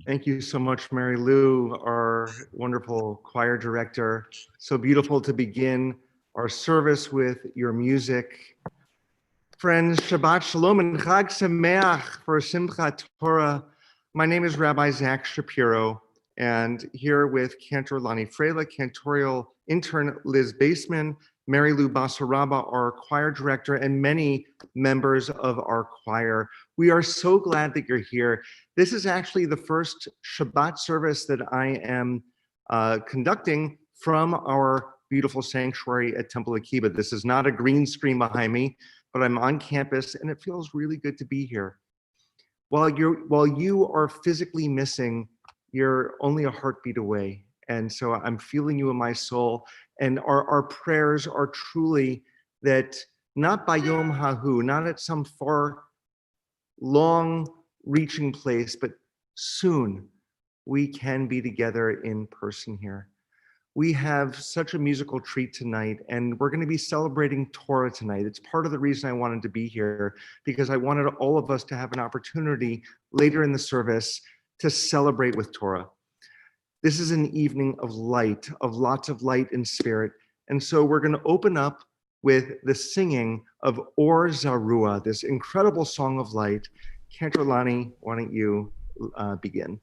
Thank you so much, Mary Lou, our wonderful choir director. So beautiful to begin our service with your music. Friends, Shabbat Shalom and Chag Sameach for Simchat Torah. My name is Rabbi Zach Shapiro, and here with Cantor Lonnie Frela, cantorial intern Liz Baseman, Mary Lou Basaraba, our choir director, and many members of our choir. We are so glad that you're here. This is actually the first Shabbat service that I am conducting from our beautiful sanctuary at Temple Akiba. This is not a green screen behind me, but I'm on campus and it feels really good to be here. While you are physically missing, you're only a heartbeat away. And so I'm feeling you in my soul. And our prayers are truly that not by Yom Hahu, not at some far, long reaching place, but soon we can be together in person here. We have such a musical treat tonight, and we're going to be celebrating Torah tonight. It's part of the reason I wanted to be here, because I wanted all of us to have an opportunity later in the service to celebrate with Torah. This is an evening of light, of lots of light and spirit. And so we're going to open up with the singing of Or Zarua, this incredible song of light. Cantor Lonnie, why don't you begin?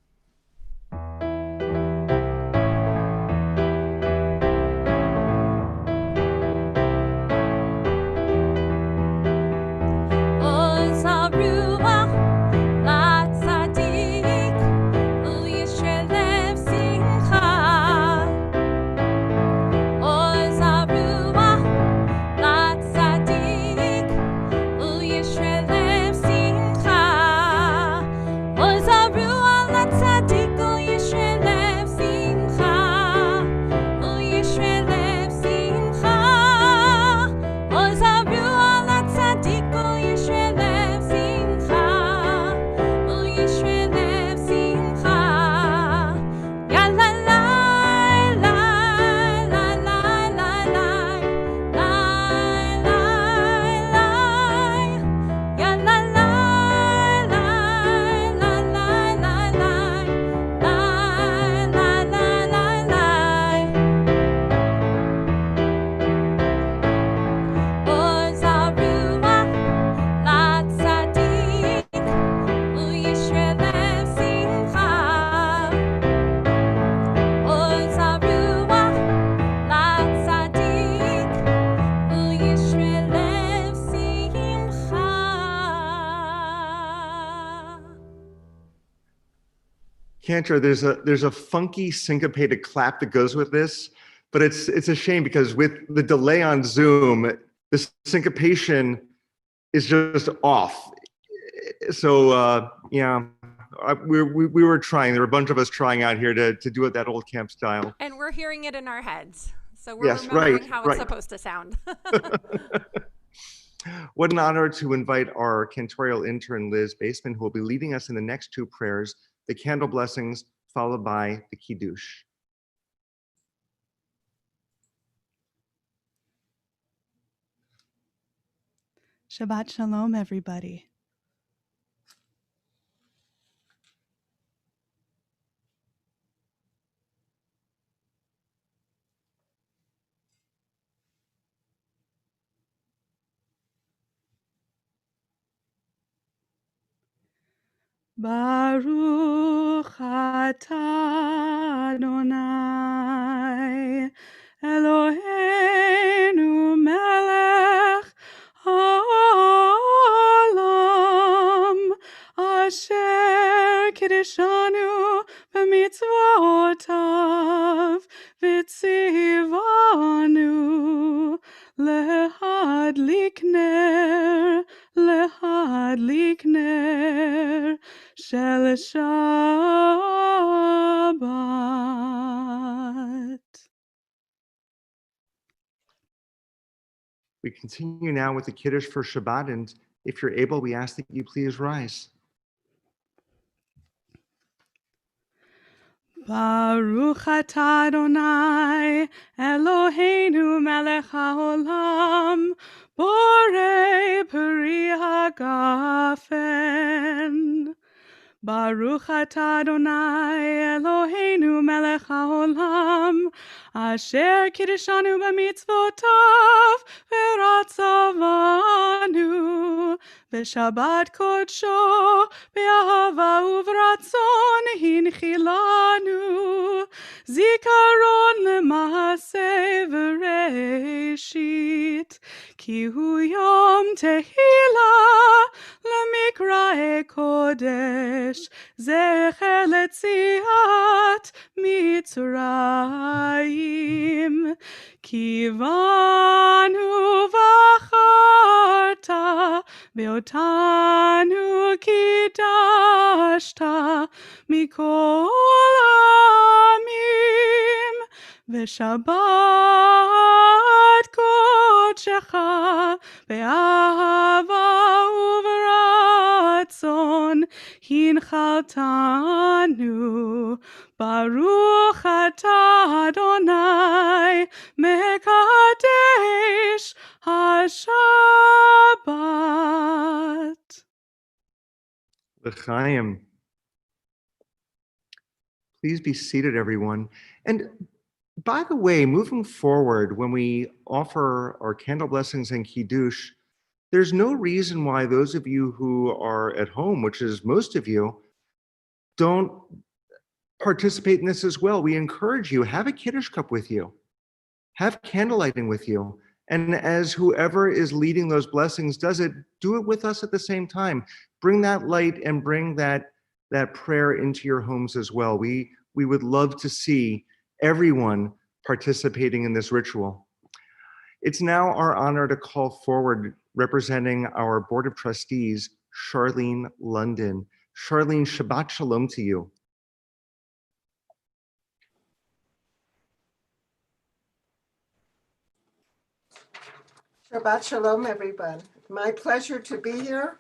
Cantor, there's a funky syncopated clap that goes with this, but it's a shame because with the delay on Zoom, the syncopation is just off. So yeah, we were trying. There were a bunch of us trying out here to do it that old camp style. And we're hearing it in our heads, so we're remembering how it's supposed to sound. What an honor to invite our cantorial intern, Liz Baseman, who will be leading us in the next two prayers, the candle blessings, followed by the Kiddush. Shabbat Shalom, everybody. Baruch atah Adonai Eloheinu melech haolam asher kiddushanu b'mitzvotav v'tzivanu lehadlik ner shel Shabbat. We continue now with the Kiddush for Shabbat, and if you're able, we ask that you please rise. Baruch atah Adonai Eloheinu melech haolam borei peri hagafen Baruch atah Adonai Eloheinu melech haolam, asher kiddushanu b'mitzvotav v'ratzavanu, v'shabbat kodsho be'ahava uv'ratzon hinchilanu, zikaron lema'aseh v'reishit, ki hu yom tehillah למקראי קודש, זכר ליציאת מצרים. כי בנו בחרת, ואותנו קידשת מכל העמים, ושבת קודשך באהבה וברצון הנחלתנו. ברוך אתה אדוני מקדש השבת. L'chaim. Please be seated, everyone. And by the way, moving forward, when we offer our candle blessings and kiddush, there's no reason why those of you who are at home, which is most of you, don't participate in this as well. We encourage you, have a kiddush cup with you, have candle lighting with you. And as whoever is leading those blessings does it, do it with us at the same time. Bring that light and bring that prayer into your homes as well. We would love to see everyone participating in this ritual. It's now our honor to call forward, representing our Board of Trustees, Charlene London. Charlene, Shabbat Shalom to you. Shabbat Shalom, everyone. My pleasure to be here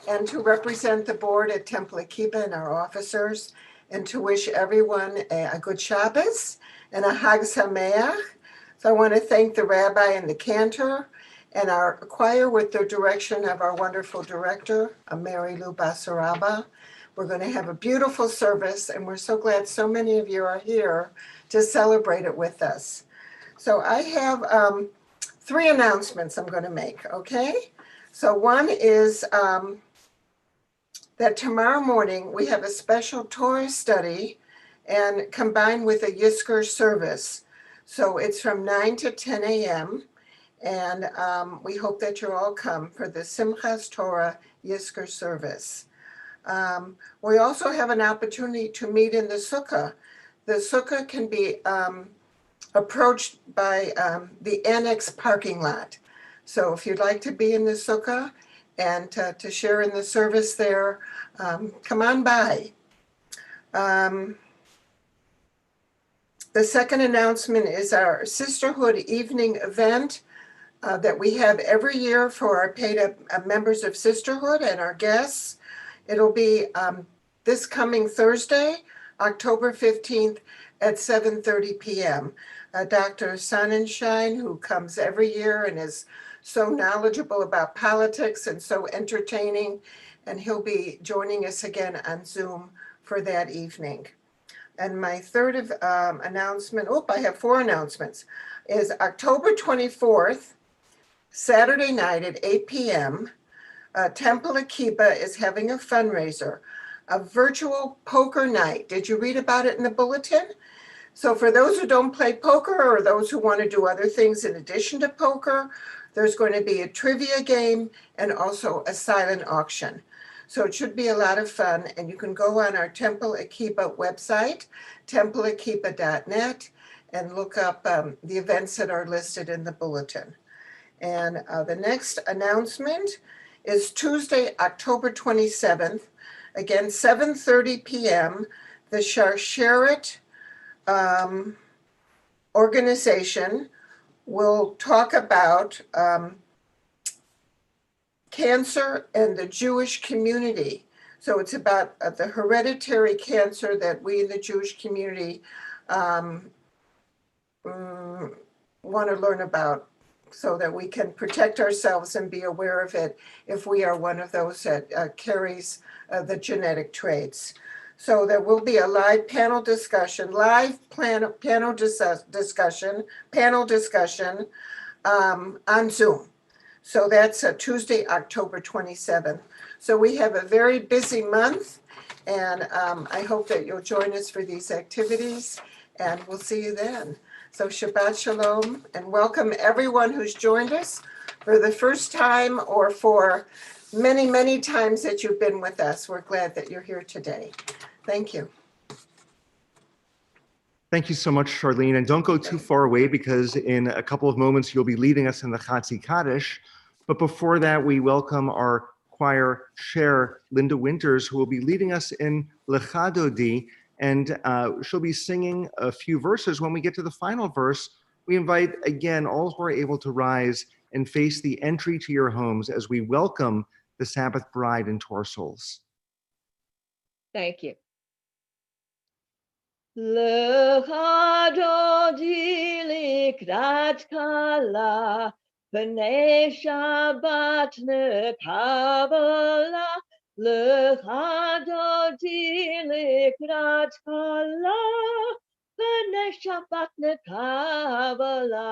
and to represent the board at Temple Akiba and our officers, and to wish everyone a good Shabbos and a Hag Sameach. So I want to thank the rabbi and the cantor and our choir with the direction of our wonderful director, Mary Lou Basaraba. We're going to have a beautiful service, and we're so glad so many of you are here to celebrate it with us. So I have 3 announcements I'm going to make, okay? So one is that tomorrow morning we have a special Torah study and combined with a Yizkor service. So it's from 9 to 10 a.m. And we hope that you all come for the Simchat Torah Yizkor service. We also have an opportunity to meet in the sukkah. The sukkah can be approached by the annex parking lot. So if you'd like to be in the sukkah and to share in the service there, come on by. The second announcement is our Sisterhood Evening event that we have every year for our paid members of Sisterhood and our guests. It'll be this coming Thursday, October 15th at 7:30 p.m. Dr. Sonnenschein, who comes every year and is so knowledgeable about politics and so entertaining, and he'll be joining us again on Zoom for that evening. And my third announcement, I have 4 announcements, is October 24th, Saturday night at 8 p.m., Temple Akiba is having a fundraiser, a virtual poker night. Did you read about it in the bulletin? So for those who don't play poker or those who want to do other things in addition to poker, there's going to be a trivia game and also a silent auction. So it should be a lot of fun, and you can go on our Temple Akiba website, templeakiba.net, and look up the events that are listed in the bulletin. And the next announcement is Tuesday, October 27th, again, 7:30 p.m., the Sharsheret organization will talk about cancer and the Jewish community. So it's about the hereditary cancer that we in the Jewish community want to learn about so that we can protect ourselves and be aware of it if we are one of those that carries the genetic traits. So there will be a live panel discussion on Zoom. So that's Tuesday, October 27th. So we have a very busy month, and I hope that you'll join us for these activities, and we'll see you then. So Shabbat Shalom, and welcome everyone who's joined us for the first time or for many, many times that you've been with us. We're glad that you're here today. Thank you. Thank you so much, Charlene. And don't go too far away, because in a couple of moments, you'll be leading us in the Chatzi Kaddish. But before that, we welcome our choir chair, Linda Winters, who will be leading us in Lecha Dodi. And she'll be singing a few verses. When we get to the final verse, we invite, again, all who are able to rise and face the entry to your homes as we welcome the Sabbath bride into our souls. Thank you. Lecha dodi likrat kala, b'nei Shabbat nekabala. Lecha dodi likrat kala, b'nei Shabbat nekabala.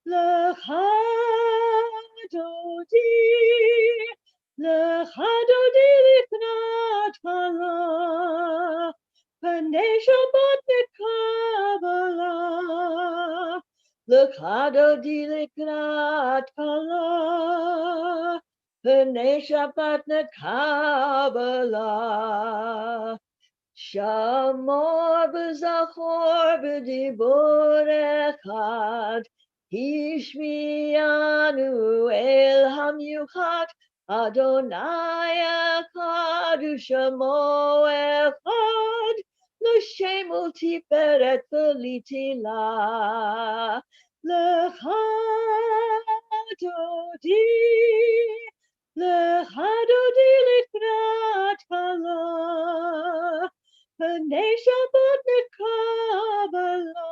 Lecha dodi likrat kala, b'nei Shabbat nekabala. Lecha dodi likrat kala, b'nei Shabbat nekabala. Shamor b'zachor b'dibur echad, Hishmianu el hamyuchat, Adonai echad u'shamo echad, L'shem u'tiferet v'litila. Lecha dodi likrat kala, b'nei Shabbat nekabala.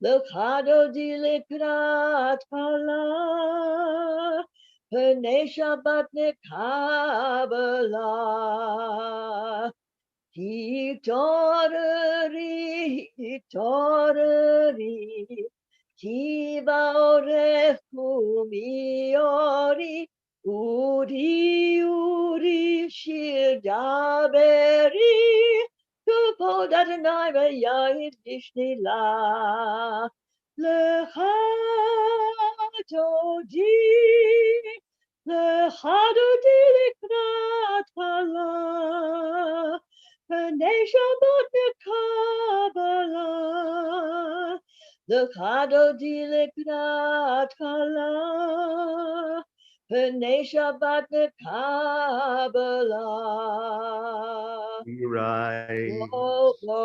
Lecha dodi likrat kala, b'nei Shabbat nekabala. Hitoreri, ki ba'orechu miori, uri shir daberi, kavod Adonai v'yayid nishnila. Lecha dodi likrat kala, b'nei Shabbat nekabala. Lecha dodi likrat kala, b'nei Shabbat nekabala. Lo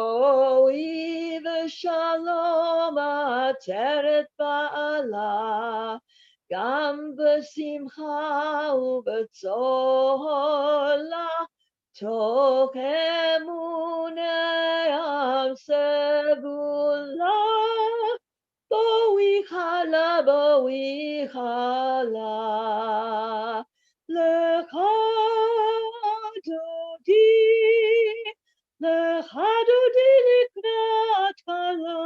v'shalom ateret ba'ala, gam b'simcha u'b'tzola, toch emunei am segula. Bo'ichala, lecha dodi likrat kala,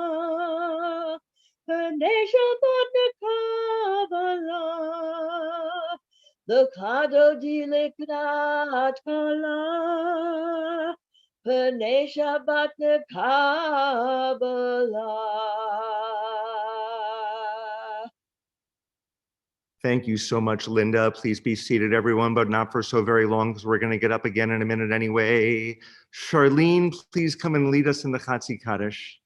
b'nei Shabbat nekabala. Lecha dodi likrat kala, b'nei Shabbat nekabala. Thank you so much, Linda. Please be seated, everyone, but not for so very long, because we're going to get up again in a minute anyway. Charlene, please come and lead us in the Chatzi Kaddish.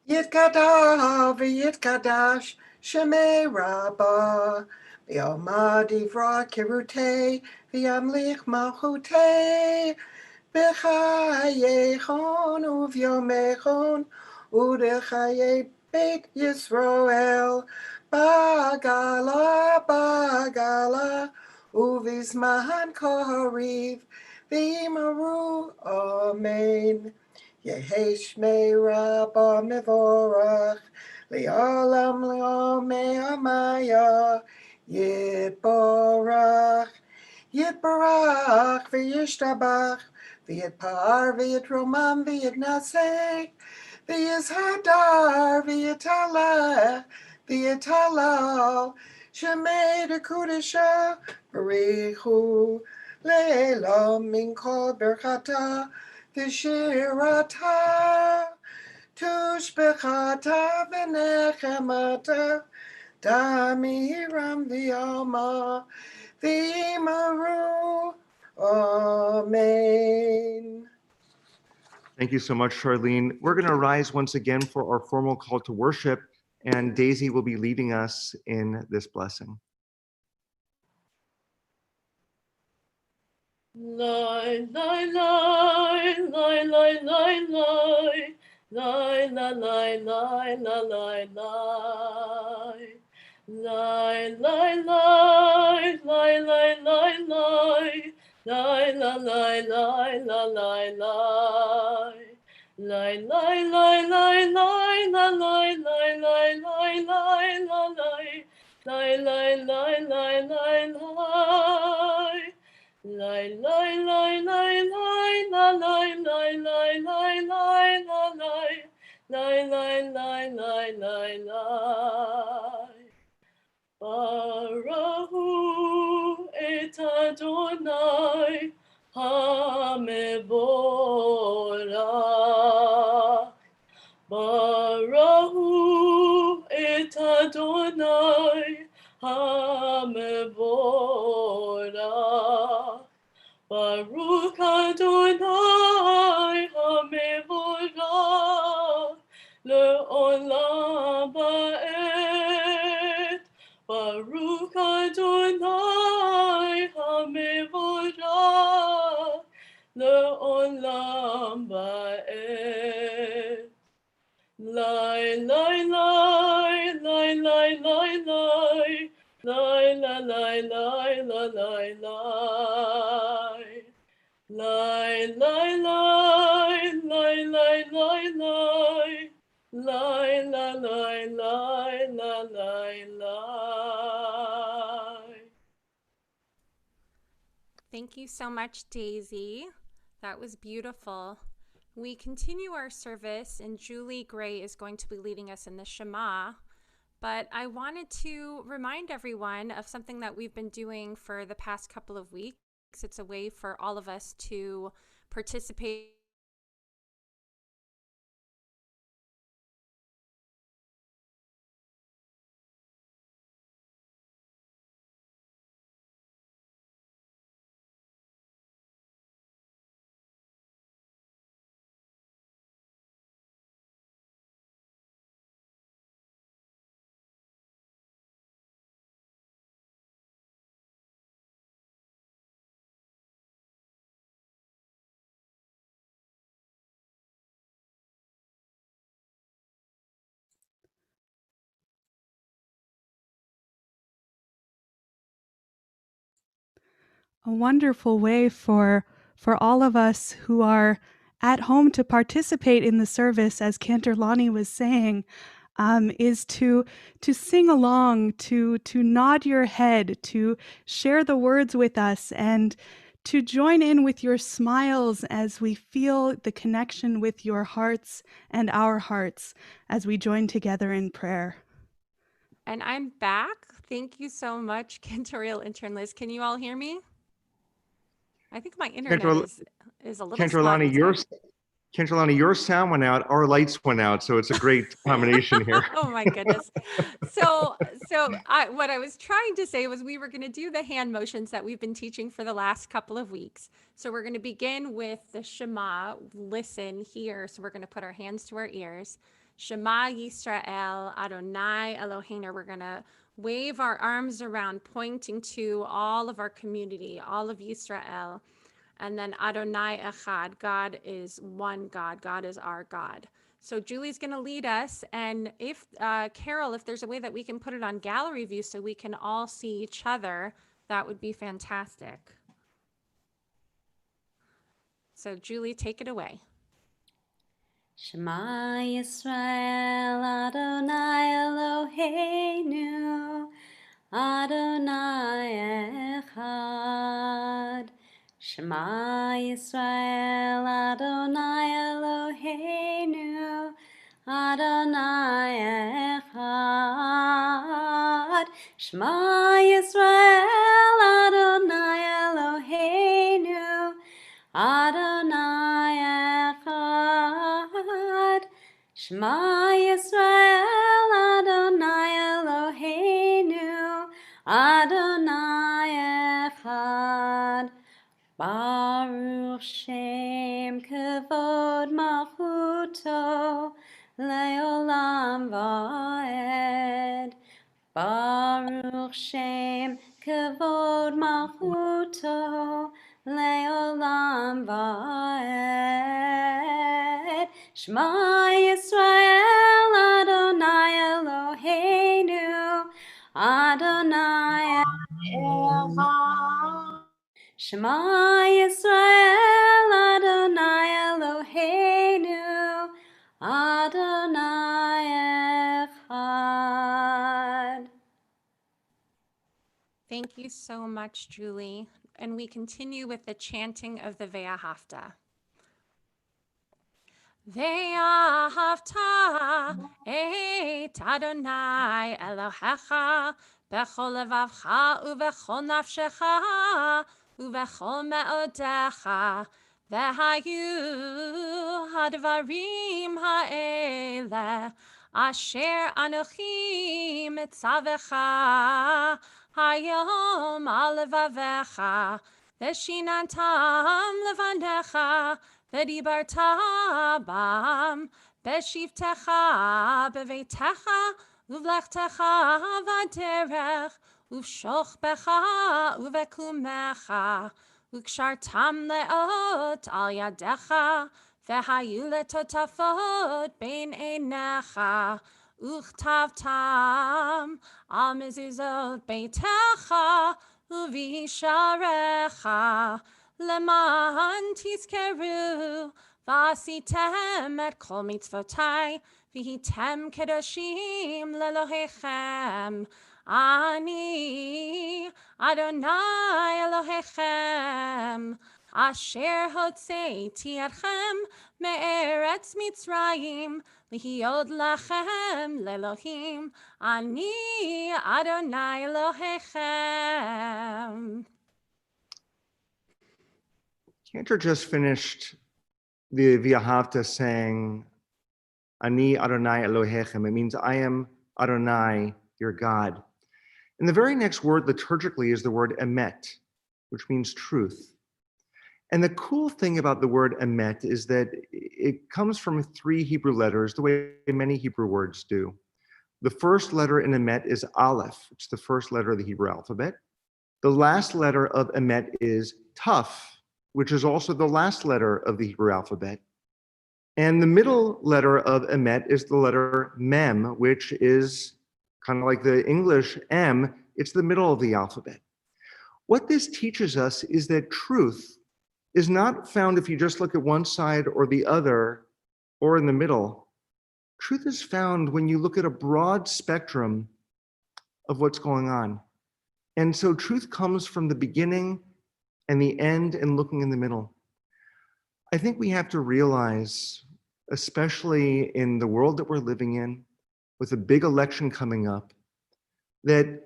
Yitkadash v'yitkadash shemei Rabbah, v'yomad ivra kirutei v'yamlich malchutei, b'chayechon u'v'yomechon u'dechayei Beit Yisrael, bagala uvizman kariv v'imaru amen. Yehi Shmei Rabba Mevorach, Le'olam Le'omei Amaya, Yitborach, Yitbarach, V'yishtabach, V'yitpar, V'yitromam, V'yitnaseh, V'yizhadar, V'yitaleh, V'yitalal, Shemei Dekudesha, Barichu, Le'elam Min Kol Berchata, V'shirata, Tushbechata, V'nechemata, Damiram V'yama, V'yimaru, Amen. Thank you so much, Charlene. We're going to rise once again for our formal call to worship, and Daisy will be leading us in this blessing. Lai, lai, lai, lai, lai, lai, lai. Lai, la, lai, lai, la, lai, lai. Lai, lai, lai, lai, lai, lai, lai. Lai, la, lai, lai, la, lai, lai. Lai, lai, lai, lai, lai, la, lai, lai, lai, lai, lai, la, lai. Lai, lai, lai, lai, lai, lai. Lai, lai, lai, lai, lai, la, lai, lai, lai, lai, lai, la, lai. Lai, lai, lai, lai, lai, lai. Barahu et Adonai HaMevorach. Barahu et Adonai HaMevorach. Baruch Adonai HaMevorach le'olam va'ed. Baruch Adonai HaMevorach le'olam va'ed. Lai, lai, lai, lai, lai, lai, lai. Lai, la, lai, lai, la, lai, lai. Lai, lai, lai, lai, lai, lai, lai. Lai, la, lai, lai, la, lai, lai. Thank you so much, Daisy. That was beautiful. We continue our service, and Julie Gray is going to be leading us in the Shema. But I wanted to remind everyone of something that we've been doing for the past couple of weeks. It's a way for all of us to participate A wonderful way for all of us who are at home to participate in the service, as Cantor Lonnie was saying, is to sing along, to nod your head, to share the words with us, and to join in with your smiles as we feel the connection with your hearts and our hearts as we join together in prayer. And I'm back. Thank you so much, Cantorial Intern Liz. Can you all hear me? I think my internet is a little spotty. Cantor, your sound went out, our lights went out, so it's a great combination here. Oh my goodness. So what I was trying to say was we were going to do the hand motions that we've been teaching for the last couple of weeks. So we're going to begin with the Shema, listen, hear. So we're going to put our hands to our ears. Shema Yisrael, Adonai Eloheinu. We're going to wave our arms around, pointing to all of our community, all of Yisrael. And then Adonai Echad, God is one God. God is our God. So Julie's going to lead us. And if, Carol, if there's a way that we can put it on gallery view so we can all see each other, that would be fantastic. So Julie, take it away. Shema Yisrael Adonai Eloheinu Adonai Echad. Shema Yisrael Adonai Eloheinu Adonai Echad. Shema Yisrael Adonai Eloheinu Adonai Echad. Shema Yisrael Adonai Eloheinu Adonai Echad. Baruch Shem Kavod Malchuto Leolam Vaed. Baruch Shem Kavod Malchuto Leolam Vaed. Shema Yisrael Adonai Eloheinu Adonai Echad. Shema Yisrael Adonai Eloheinu Adonai Echad. Thank you so much, Julie. And we continue with the chanting of the Ve'ahavta. Ve'ahavta et Adonai Elohecha bechol levavcha uvechol nafshecha uvechol me'odecha ve'hayu hadvarim ha'eleh asher anochi mitzavecha hayom al levavecha v'shinantam levanecha v'dibarta bam b'shivtecha b'veitecha uvlechtecha v'derech uv'shochbecha uv'ekumecha ukshartam leot al yadecha v'hayu letotafot bein einecha uchtavtam al mezuzot beitecha uvisharecha leman tizkeru v'asitem et kol mitzvotai v'hitem kedoshim lelohechem ani Adonai Elohechem asher hotzeiti etchem me'eretz Mitzrayim lihiyod lachem lelohim ani Adonai Elohechem. Cantor just finished the Ve'ahavta saying, Ani Adonai Elohechem. It means I am Adonai, your God. And the very next word liturgically is the word emet, which means truth. And the cool thing about the word emet is that it comes from 3 Hebrew letters, the way many Hebrew words do. The first letter in emet is aleph. It's the first letter of the Hebrew alphabet. The last letter of emet is taf, which is also the last letter of the Hebrew alphabet. And the middle letter of emet is the letter mem, which is kind of like the English M. It's the middle of the alphabet. What this teaches us is that truth is not found if you just look at one side or the other or in the middle. Truth is found when you look at a broad spectrum of what's going on. And so truth comes from the beginning and the end and looking in the middle. I think we have to realize, especially in the world that we're living in, with a big election coming up, that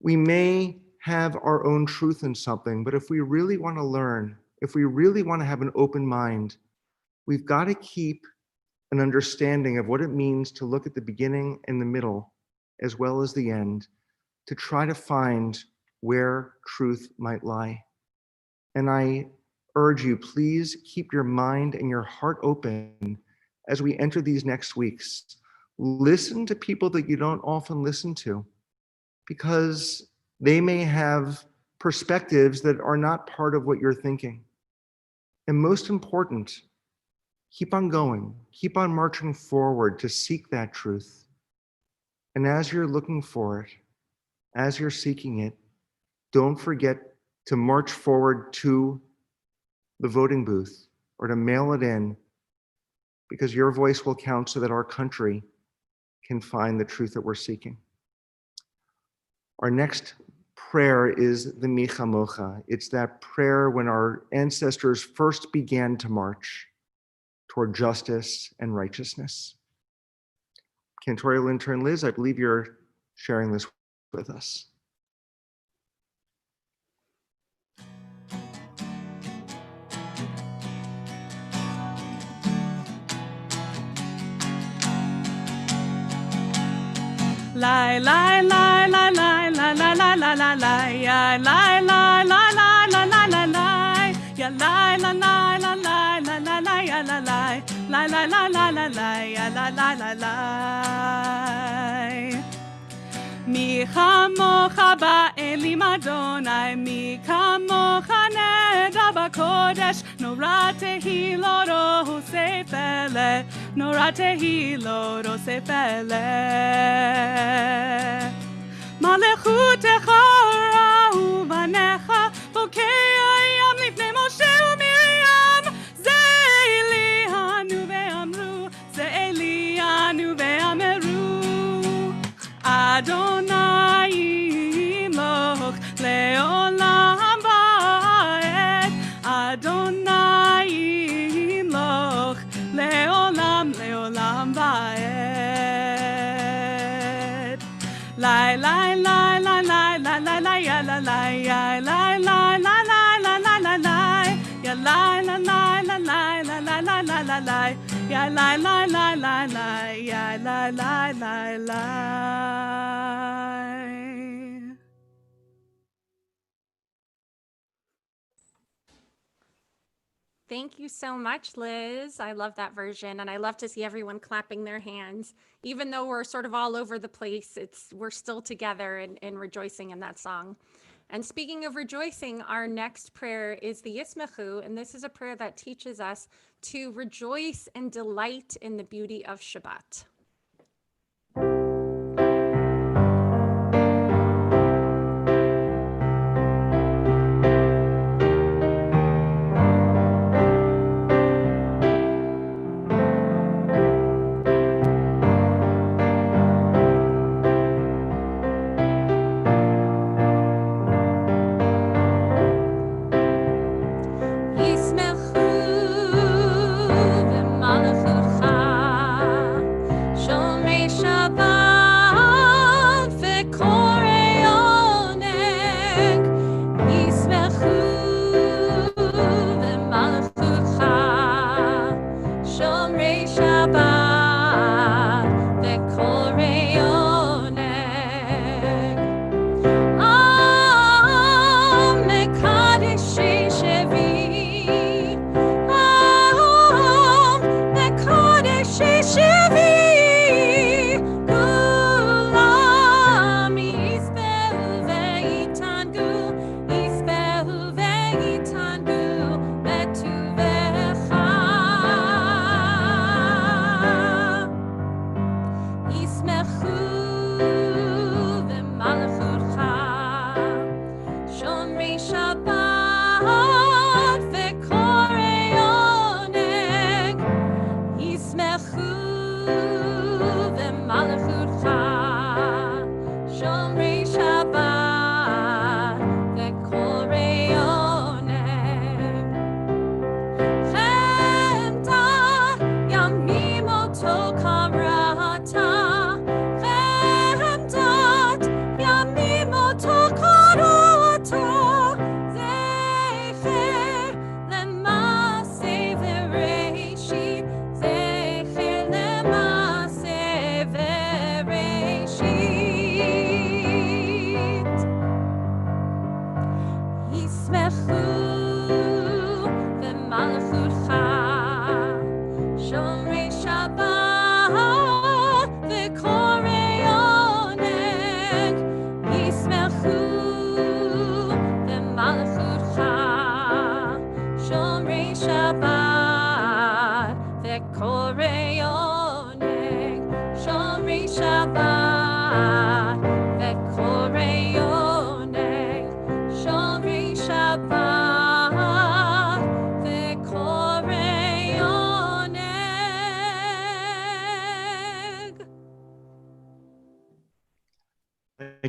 we may have our own truth in something, but if we really want to learn, if we really want to have an open mind, we've got to keep an understanding of what it means to look at the beginning and the middle, as well as the end, to try to find where truth might lie. And I urge you, please keep your mind and your heart open as we enter these next weeks. Listen to people that you don't often listen to, because they may have perspectives that are not part of what you're thinking. And most important, keep on going, keep on marching forward to seek that truth. And as you're looking for it, as you're seeking it, don't forget to march forward to the voting booth or to mail it in because your voice will count so that our country can find the truth that we're seeking. Our next prayer is the Mi Chamocha. It's that prayer when our ancestors first began to march toward justice and righteousness. Cantorial intern Liz, I believe you're sharing this with us. Lie, lie, lie, lie, lie, lie, lie, lie, lie, lie, lie, yeah, lie, lie, lie, lie, lie, lie, lie, lie, yeah, lie, lie, lie, lie, lie, lie, lie, lie, yeah, lie, lie, lie, lie, lie, lie, lie, lie, yeah, lie, lie, lie, lie. Mi chamocha ba'elim Adonai, mi kamocha neda b'kodesh, nora tehilo rose pele, nora tehilo rose pele. Malechutecha ra'u banecha, bokei hayam lifnei Moshe u'Miriam, ze Elianu ve'amru, ze Elianu ve'ameru. Adonai imloch leolam va'ed, Adonai imloch leolam leolam va'ed. Lai lai lai lai lai lai lai lai ya la lai ya lai lai lai lai lai lai lai lai ya lai lai lai lai lai lai lai lai lai lai lai ya lai lai lai lai lai ya lai lai lai lai. Thank you so much, Liz. I love that version, and I love to see everyone clapping their hands. Even though we're sort of all over the place, we're still together and rejoicing in that song. And speaking of rejoicing, our next prayer is the Yismechu, and this is a prayer that teaches us to rejoice and delight in the beauty of Shabbat.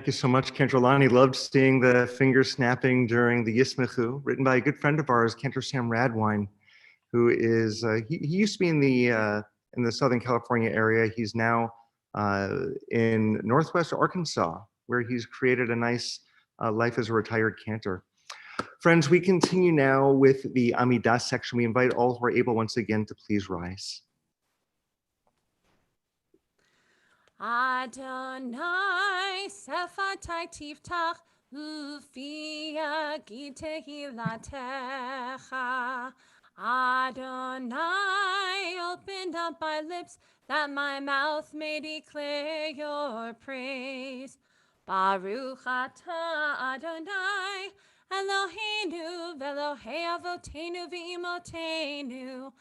Thank you so much, Cantor Lonnie. Loved seeing the finger snapping during the Yismichu, written by a good friend of ours, Cantor Sam Radwine, who is, he used to be in the Southern California area. He's now in Northwest Arkansas, where he's created a nice life as a retired cantor. Friends, we continue now with the Amidah section. We invite all who are able once again to please rise. Adonai sefatai tiftach ufia gitehilatecha. Adonai, open up my lips that my mouth may declare your praise. Baruch atah Adonai, Eloheinu ve'Elohei avotenu ve'imotenu,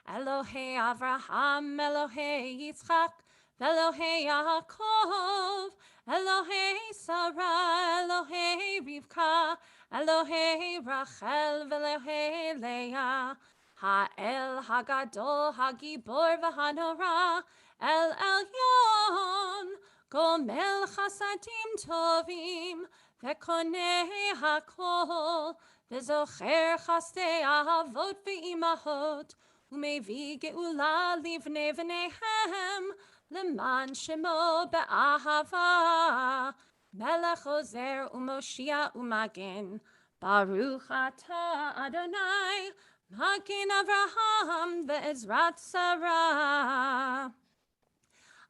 Elohei Avraham, Elohei Yitzchak, Elohei Yaakov, Elohei Sarah, Elohei Rivka, Elohei Rachel, Elohei Leah, Ha'el Hagadol, Hagibor v'Hanora, El Elyon, Gomel Chasadim Tovim, Ve'konei Hakol, Ve'zocher Chasdei Avot ve'imahot, Umevi Geula Livnei v'neihem, Leman Shemo be'ahava, Melech Ozer u'Moshia u'Magen, Baruch atah Adonai, Magen Avraham ve'Ezrat Sarah.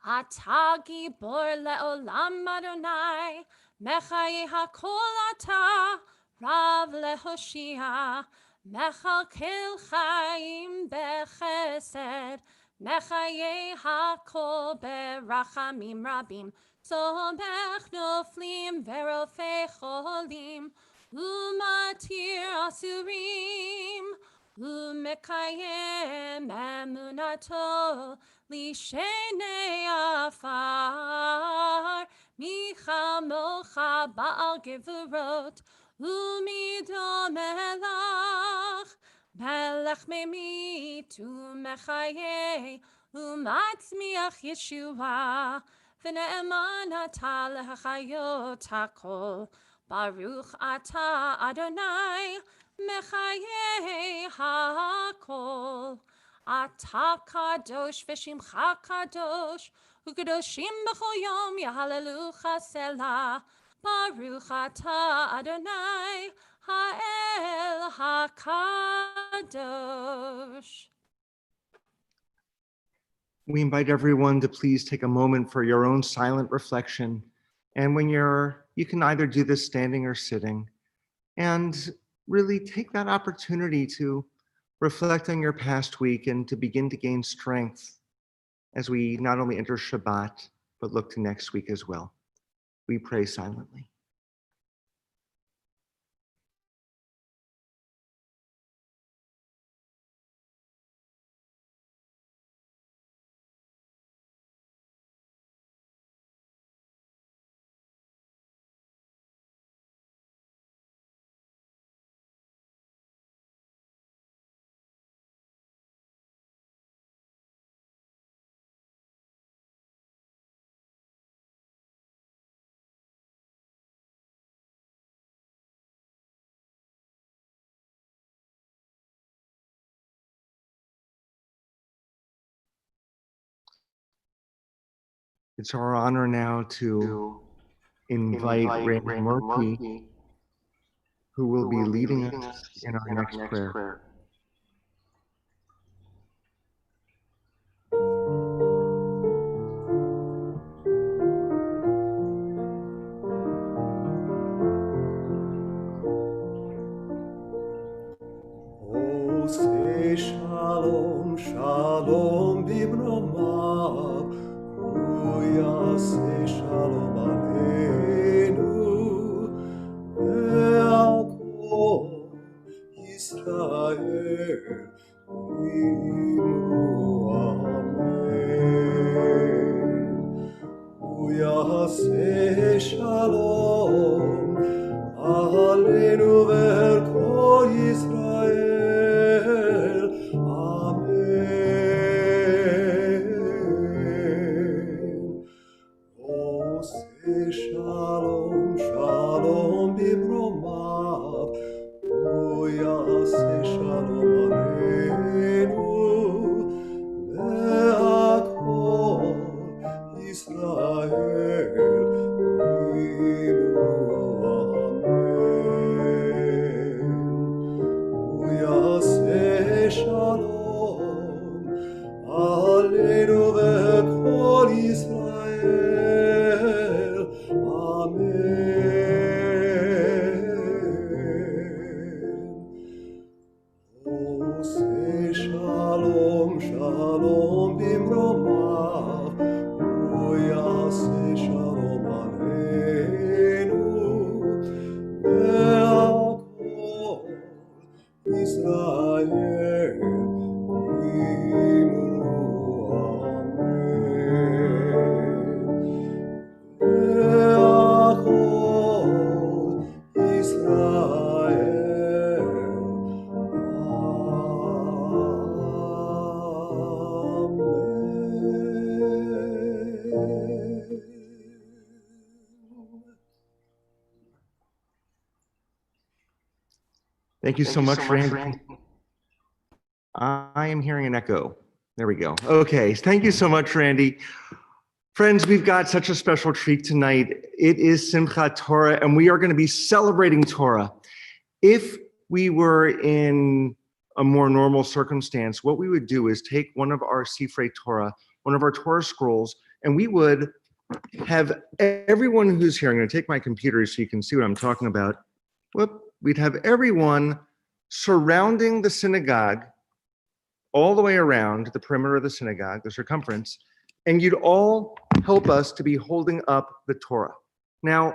Atah Gibor le'olam Adonai, Mechaye hakol atah, Rav lehoshia, Mechalkel chaim bechesed, Mechaye hakol berachamim rabim, Somech noflim verofei cholim, Umatir asurim, Umekayem emunato, Lishenei afar, Michamocha ba'al gevurot, Umido melach, Melech memit umechaye, Umatzmiach Yeshua, V'ne'eman atah lehachayot hakol, Baruch atah Adonai, Mechaye hakol. Atah kadosh v'shimcha kadosh, U'kadoshim b'chol yom yahalelucha selah, Baruch atah Adonai, Ha'el HaKadosh. We invite everyone to please take a moment for your own silent reflection. And when you can either do this standing or sitting, and really take that opportunity to reflect on your past week and to begin to gain strength as we not only enter Shabbat, but look to next week as well. We pray silently. It's our honor now to invite Randy Murphy, who will be leading us in our next prayer. Oh, say shalom, shalom bibromav, say shalom aleinu, ve'al kol Yisrael, imu amen. Say shalom aleinu ve'al kol Yisrael, amen. Oh, say shalom. יעשה שלום עלינו והכל ישראל אמרו אמן. הוא יעשה שלום עלינו וכל ישראל אמן. עושה שלום שלום במרומיו, הוא יעשה שלום עלינו והכל ישראל אמרו אמן. והכל ישראל Thank you so much, Randy. I am hearing an echo. There we go. Okay, thank you so much, Randy. Friends, we've got such a special treat tonight. It is Simchat Torah, and we are going to be celebrating Torah. If we were in a more normal circumstance, what we would do is take one of our Sifrei Torah, one of our Torah scrolls, and we would have everyone who's here, I'm going to take my computer so you can see what I'm talking about. We'd have everyone surrounding the synagogue all the way around the perimeter of the synagogue, the circumference, and you'd all help us to be holding up the Torah. Now,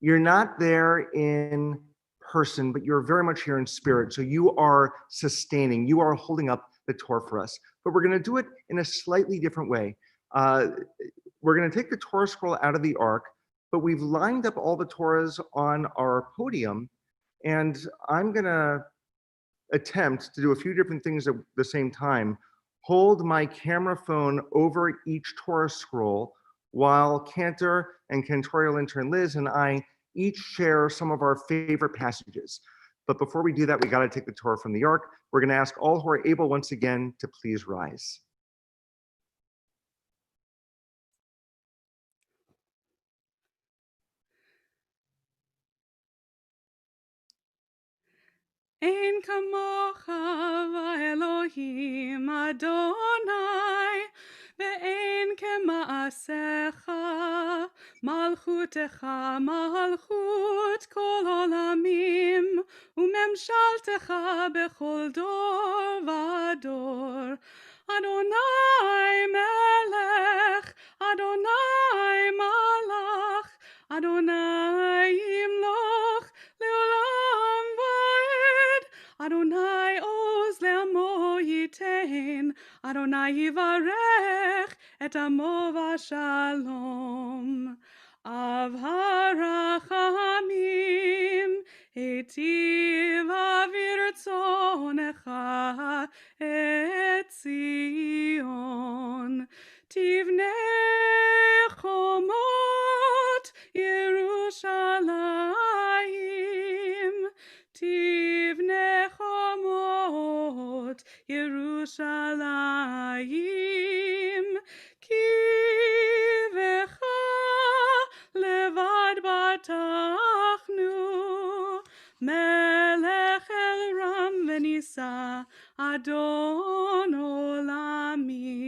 you're not there in person, but you're very much here in spirit. So you are sustaining, you are holding up the Torah for us. But we're going to do it in a slightly different way. We're going to take the Torah scroll out of the ark, but we've lined up all the Torahs on our podium, and I'm going to attempt to do a few different things at the same time. Hold my camera phone over each Torah scroll while Cantor and cantorial intern Liz and I each share some of our favorite passages. But before we do that, we got to take the Torah from the ark. We're going to ask all who are able once again to please rise. Ein kamocha v'Elohim Adonai, ve'ein kema'asecha, malchutecha malchut kol olamim, u'memshaltecha bechol dor v'dor. Adonai melech, Adonai malach, Adonai yimloch le'olam va'ed. Adonai oz le'amo yitein, Adonai yivarech et amo v'shalom. Av harachamim hitiv avirtzonecha et Zion. Tivne chomot Yerushalayim, Tivne chomot Yerushalayim, ki vecha levad batachnu, melech el ram v'nisa adon olamim.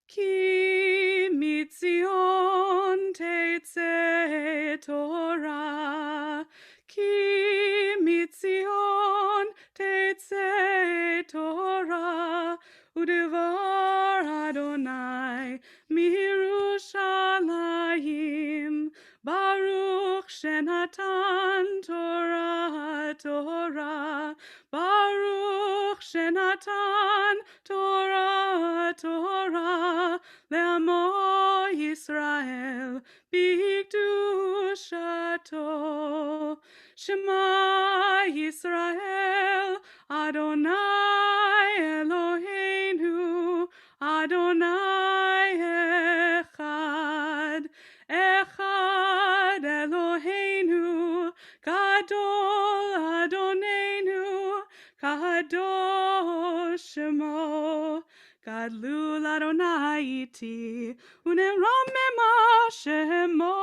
Ki mitzion tetzeh Torah, ki mitzion tetzeh Torah, udevar Adonai mirushalayim, Baruch shenatan Torah Torah, Baruch shenatan Torah Torah, le'amo Yisrael b'kedushato. Shema Yisrael, Adonai Eloheinu, Adonai echad, echad Eloheinu, gadol shemo, gadlu l'Adonai iti, uneromema shemo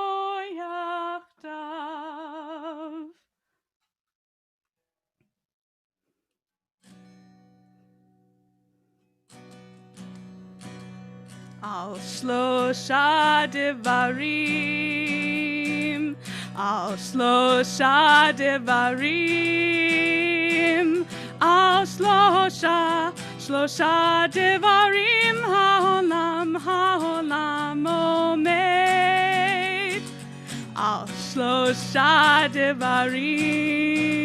yachdav. Al shlosha devarim, al shlosha devarim, al shlosha devarim, haolam omed. Al shlosha devarim,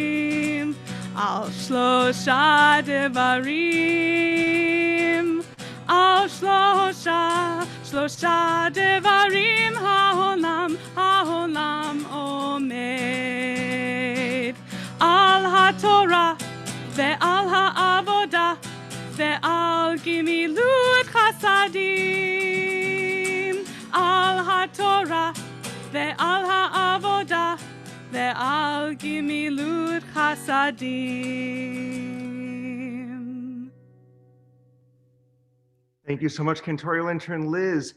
al shlosha devarim, al shlosha devarim, haolam omed. Al haTorah ve'al ha'avoda ve'al gimilut chasadim. Al haTorah ve'al ha'avoda ve'al gimilut chasadim. Thank you so much, Cantorial intern Liz.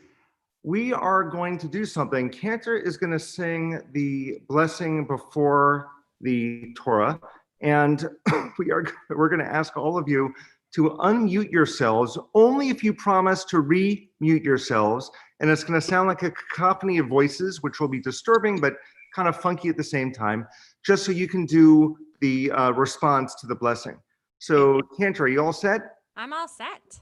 We are going to do something. Cantor is going to sing the blessing before the Torah, and we're going to ask all of you to unmute yourselves only if you promise to re-mute yourselves. And it's going to sound like a cacophony of voices, which will be disturbing but kind of funky at the same time, just so you can do the response to the blessing. So, Cantor, are you all set? I'm all set.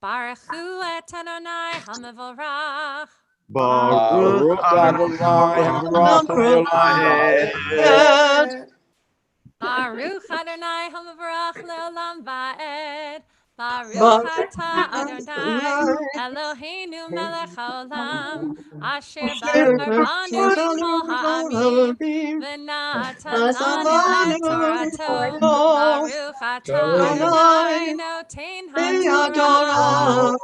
Baruch hu et Adonai HaMevorach. Baruch Adonai HaMevorach. Baruch Adonai HaMevorach le'olam va'ed. Baruch atah Adonai Eloheinu melech haolam asher banu b'chol ha'amim v'natan lanu et Torato. Baruch atah Adonai noten ha'Torah.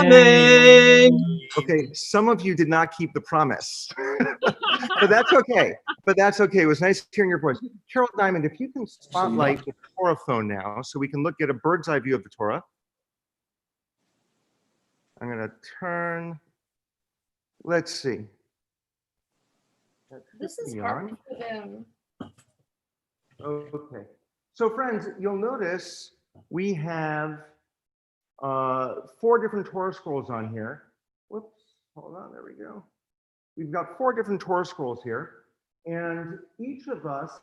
Amen. Okay, some of you did not keep the promise, but that's okay. It was nice hearing your voice. Carol Diamond, if you can spotlight the Torah phone now so we can get a bird's eye view of the Torah. I'm going to turn. Let's see. This is Be hard on. for them. Okay. So friends, you'll notice we have 4 different Torah scrolls on here. Whoops, hold on, there we go. We've got 4 different Torah scrolls here. And each of us,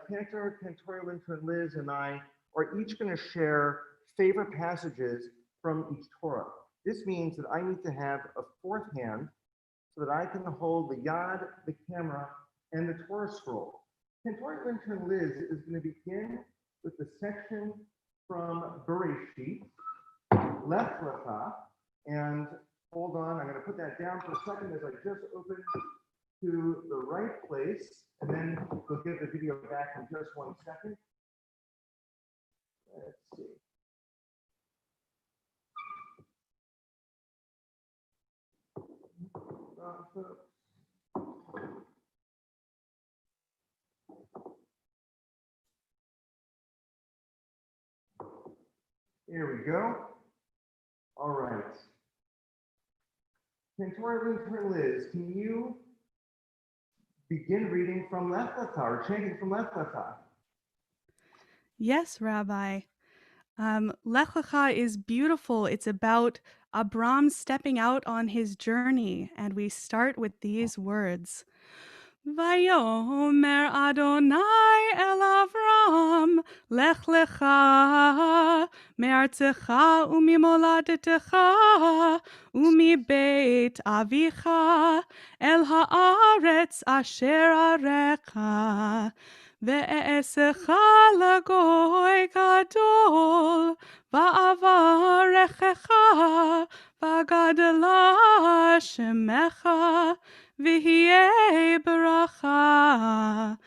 Cantor, Cantorial intern Liz, and I are each going to share favorite passages from each Torah. This means that I need to have a 4th hand so that I can hold the yad, the camera, and the Torah scroll. Cantorial intern Liz is going to begin with the section from Bereshit, Lech Lecha, and hold on, I'm going to put that down for a second as I just open to the right place, and then we'll get the video back in just 1 second. Let's see. Here we go. All right. Cantorial intern Liz, can you begin reading from Lech Lecha or chanting from Lech Lecha? Yes, Rabbi. Lech Lecha is beautiful. It's about Abram stepping out on his journey, and we start with these words. Vayomer Adonai el Avram, Lech Lecha, me'artzecha umimoladetecha, umibeit avicha, el haaretz asher arecha. Ve'esecha lagoy gadol, va'avarechecha, v'gadela shemecha, v'hiye beracha.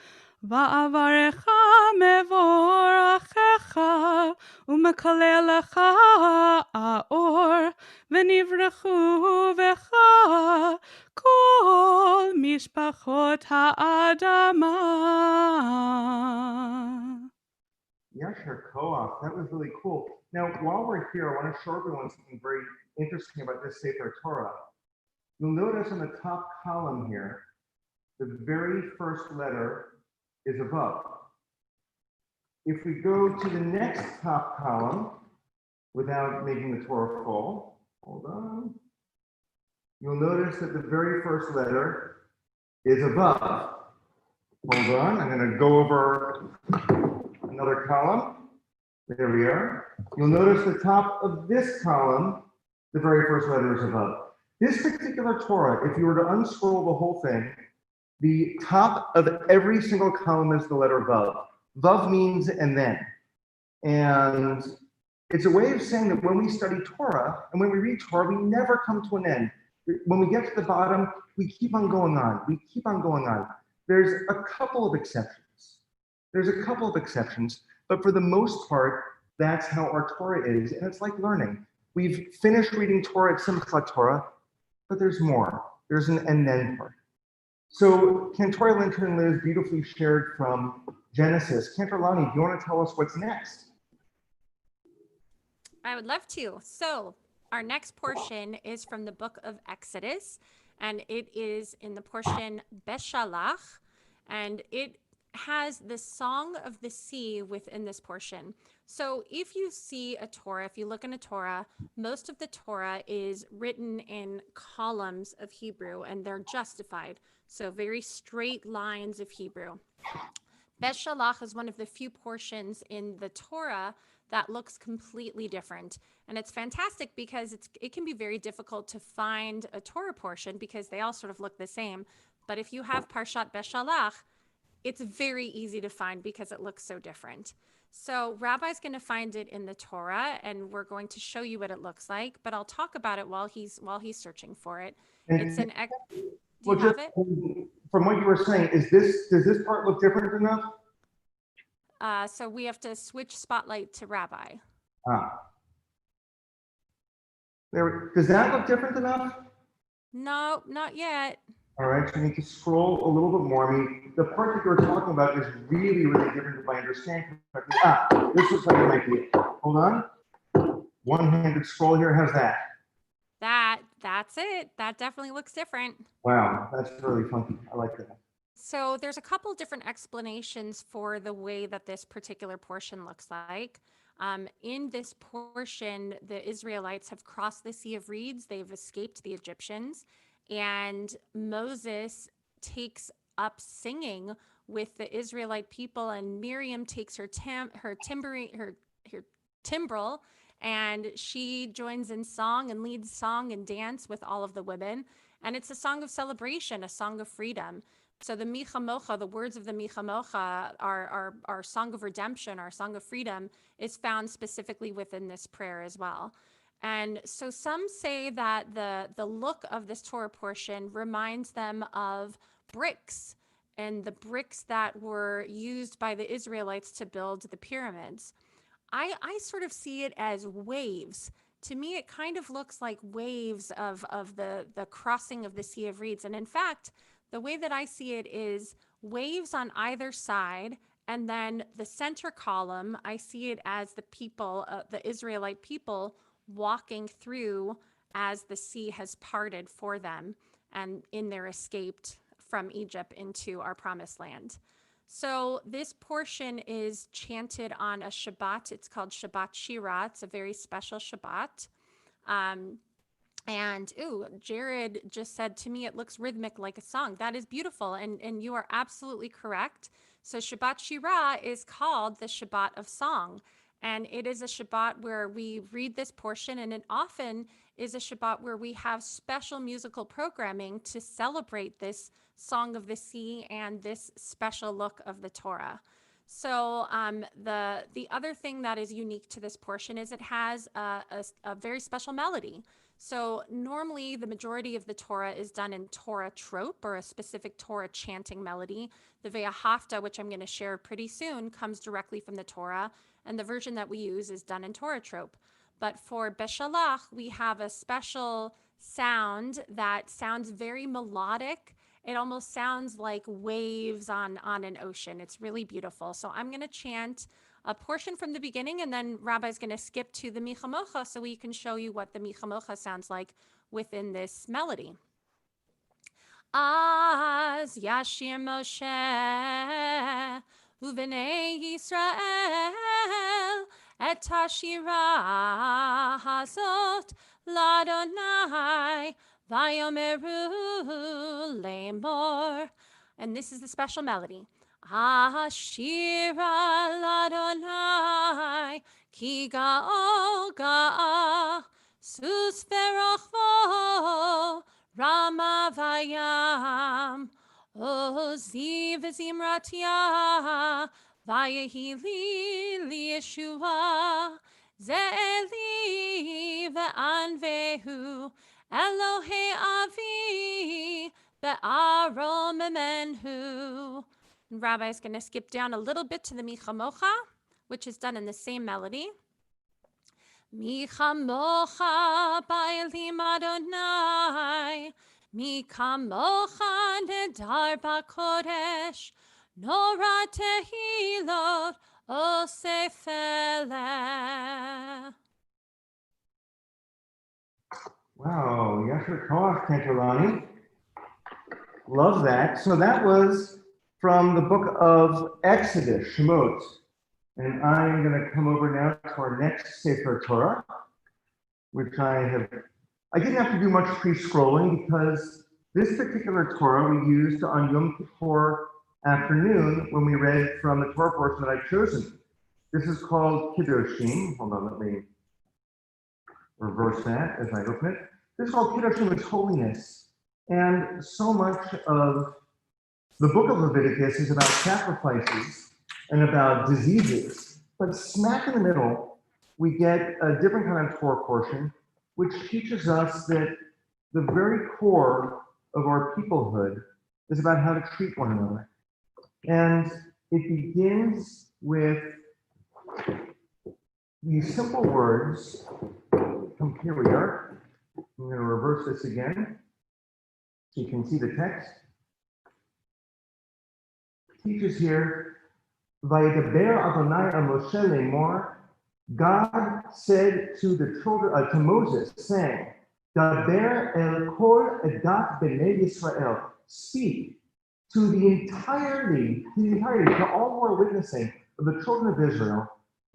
Va'avarecha mevorachecha, u'mekalelecha aor, v'nivrechu v'cha, kol mishpachot ha'adama. Yeah, Yasher Koach. That was really cool. Now, while we're here, I want to show everyone something very interesting about this Sefer Torah. You'll notice on the top column here, the very first letter is a Vav. If we go to the next top column, without making the Torah full, hold on, you'll notice that the very first letter is a Vav. Hold on, I'm going to go over another column. There we are. You'll notice the top of this column, the very first letter is a Vav. This particular Torah, if you were to unscroll the whole thing, the top of every single column is the letter Vav. Vav means and then. And it's a way of saying that when we study Torah and when we read Torah, we never come to an end. When we get to the bottom, we keep on going on. We keep on going on. There's a couple of exceptions. But for the most part, that's how our Torah is. And it's like learning. We've finished reading Torah at Simchat Torah, but there's more. There's an and then part. So Cantor Linton and Liz beautifully shared from Genesis. Cantor Lonnie, do you want to tell us what's next? I would love to. So our next portion is from the book of Exodus, and it is in the portion Beshalach, and it has the Song of the Sea within this portion. So if you see a Torah, if you look in a Torah, most of the Torah is written in columns of Hebrew, and they're justified. So very straight lines of Hebrew. Beshalach is one of the few portions in the Torah that looks completely different. And it's fantastic because it can be very difficult to find a Torah portion because they all sort of look the same. But if you have Parshat Beshalach, it's very easy to find because it looks so different. So Rabbi's going to find it in the Torah, and we're going to show you what it looks like, but I'll talk about it while he's searching for it. It's an do you have it? From what you were saying, does this part look different enough? So we have to switch spotlight to Rabbi. Does that look different enough? No, not yet. All right, so you need to scroll a little bit more. I mean, the part that you're talking about is really, really different if I understand correctly. This looks like it might be it. Hold on. One-handed scroll here, how's that? That's it. That definitely looks different. Wow, that's really funky. I like that. So there's a couple different explanations for the way that this particular portion looks like. In this portion, the Israelites have crossed the Sea of Reeds. They've escaped the Egyptians. And Moses takes up singing with the Israelite people, and Miriam takes her timbrel, and she joins in song and leads song and dance with all of the women. And it's a song of celebration, a song of freedom. So the Micha Mocha, the words of the Micha Mocha, our song of redemption, our song of freedom, is found specifically within this prayer as well. And so some say that the look of this Torah portion reminds them of bricks, and the bricks that were used by the Israelites to build the pyramids. I sort of see it as waves. To me, it kind of looks like waves of the crossing of the Sea of Reeds. And in fact, the way that I see it is waves on either side, and then the center column, I see it as the people, the Israelite people, walking through as the sea has parted for them and in their escape from Egypt into our promised land. So this portion is chanted on a Shabbat. It's called Shabbat Shirah. It's a very special Shabbat. And Jared just said to me, it looks rhythmic like a song. That is beautiful. And you are absolutely correct. So Shabbat Shirah is called the Shabbat of Song. And it is a Shabbat where we read this portion, and it often is a Shabbat where we have special musical programming to celebrate this Song of the Sea and this special look of the Torah. So the other thing that is unique to this portion is it has a very special melody. So normally the majority of the Torah is done in Torah trope, or a specific Torah chanting melody. The Ve'ahavta, which I'm going to share pretty soon, comes directly from the Torah, and the version that we use is done in Torah trope. But for Beshalach, we have a special sound that sounds very melodic, It almost sounds like waves on an ocean. It's really beautiful. So I'm going to chant a portion from the beginning, and then Rabbi's going to skip to the Michamocha so we can show you what the Michamocha sounds like within this melody. Az Yashir Moshe Uvenei Yisrael et hashira hazot l'Adonai vayomeru lemor. And this is the special melody. Hashira l'Adonai ki ga'o ga'a sus verochvo Rama vayam ozi v'zimratia vayehili liyeshua ze'eli ve'anvehu Elohe avi ve'arom emenhu. And Rabbi is going to skip down a little bit to the Michamocha, which is done in the same melody. Michamocha ba'elim Adonai, Michamocha nedar ba'kodesh, Nora tehilot osefele. Wow, Yasher Koach, Kantorani. Love that. So that was from the book of Exodus, Shemot. And I'm going to come over now to our next Sefer Torah, which I didn't have to do much pre-scrolling because this particular Torah we used on Yom Kippur afternoon when we read from the Torah portion that I've chosen. This is called Kiddushim. Hold on, let me reverse that as I open it. This is called Kiddushim, it's holiness. And so much of the book of Leviticus is about sacrifices and about diseases. But smack in the middle, we get a different kind of Torah portion, which teaches us that the very core of our peoplehood is about how to treat one another. And it begins with these simple words. Here we are. I'm going to reverse this again so you can see the text. It teaches here, Vayedaber Adonai al Moshe lemor, God said to the children, to Moses, saying, Daber el kol edat bnei Yisrael, speak to the entirety, to all who are witnessing of the children of Israel,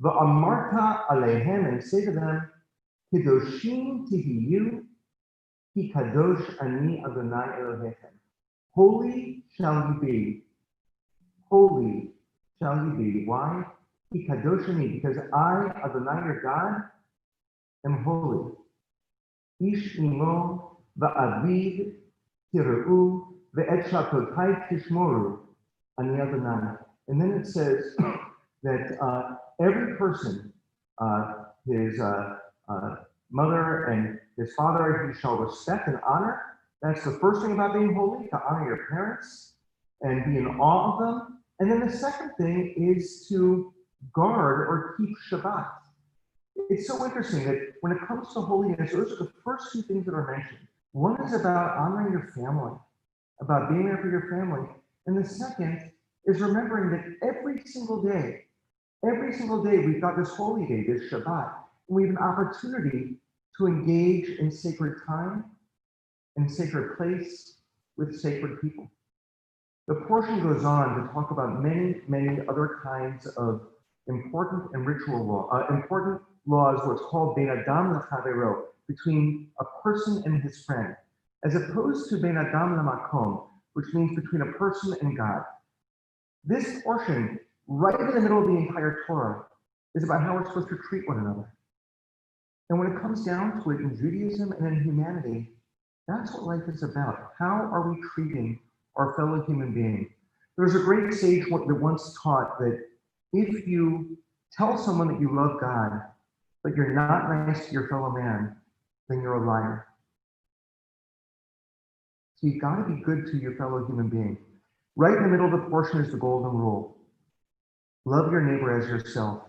va'amarta alehem, and say to them, Kedoshim tihiyu, ki kadosh ani Adonai Elohechem. Holy shall you be. Holy shall you be. Why? Ki kadosh ani, because I, Adonai your God, am holy. Ish imo va'aviv tira'u ve'et shatotai tishmoru ani Adonai. And then it says that every person, his mother and his father, he shall respect and honor. That's the first thing about being holy, to honor your parents and be in awe of them. And then the second thing is to guard or keep Shabbat. It's so interesting that when it comes to holiness, those are the first two things that are mentioned. One is about honoring your family, about being there for your family. And the second is remembering that every single day we've got this holy day, this Shabbat. We have an opportunity to engage in sacred time, in sacred place, with sacred people. The portion goes on to talk about many, many other kinds of important and ritual important laws, what's called Ben Adam L'Chavero, between a person and his friend, as opposed to Ben Adam L'Makom, which means between a person and God. This portion, right in the middle of the entire Torah, is about how we're supposed to treat one another. And when it comes down to it in Judaism and in humanity, that's what life is about. How are we treating our fellow human being? There's a great sage that once taught that if you tell someone that you love God, but you're not nice to your fellow man, then you're a liar. So you've got to be good to your fellow human being. Right in the middle of the portion is the golden rule. Love your neighbor as yourself.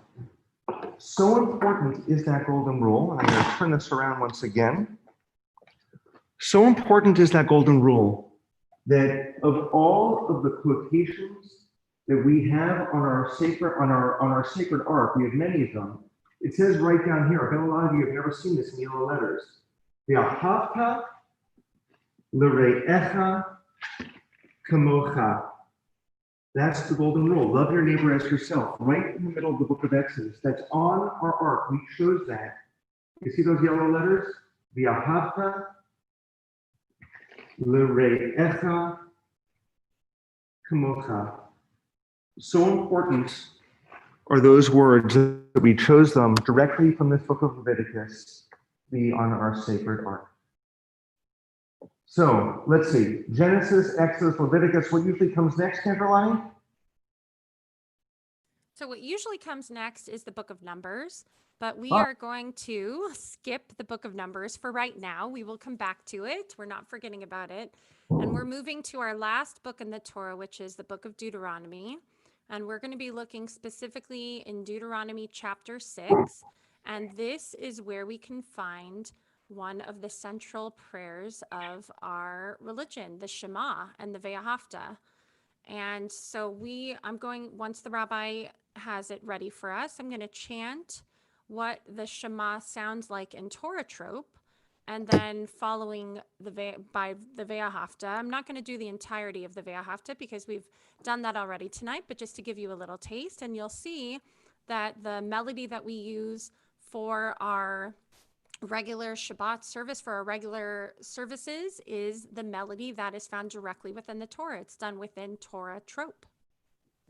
So important is that golden rule, and I'm going to turn this around once again. So important is that golden rule that of all of the quotations that we have on our sacred ark, we have many of them. It says right down here, I bet a lot of you have never seen this in yellow letters. V'ahavta l're'echa kamocha. That's the golden rule. Love your neighbor as yourself. Right in the middle of the book of Exodus. That's on our ark. We chose that. You see those yellow letters? V'ahavta l're'echa kamocha. So important are those words that we chose them directly from this book of Leviticus to be on our sacred ark. So let's see, Genesis, Exodus, Leviticus. What usually comes next, Canterlani? So what usually comes next is the book of Numbers, but we are going to skip the book of Numbers for right now. We will come back to it. We're not forgetting about it. And we're moving to our last book in the Torah, which is the book of Deuteronomy. And we're going to be looking specifically in Deuteronomy chapter 6. And this is where we can find one of the central prayers of our religion, the Shema and the Ve'ahavta. And so once the rabbi has it ready for us, I'm going to chant what the Shema sounds like in Torah trope. And then following by the Ve'ahavta, I'm not going to do the entirety of the Ve'ahavta because we've done that already tonight, but just to give you a little taste, and you'll see that the melody that we use for our regular Shabbat service, for our regular services, is the melody that is found directly within the Torah. It's done within Torah trope.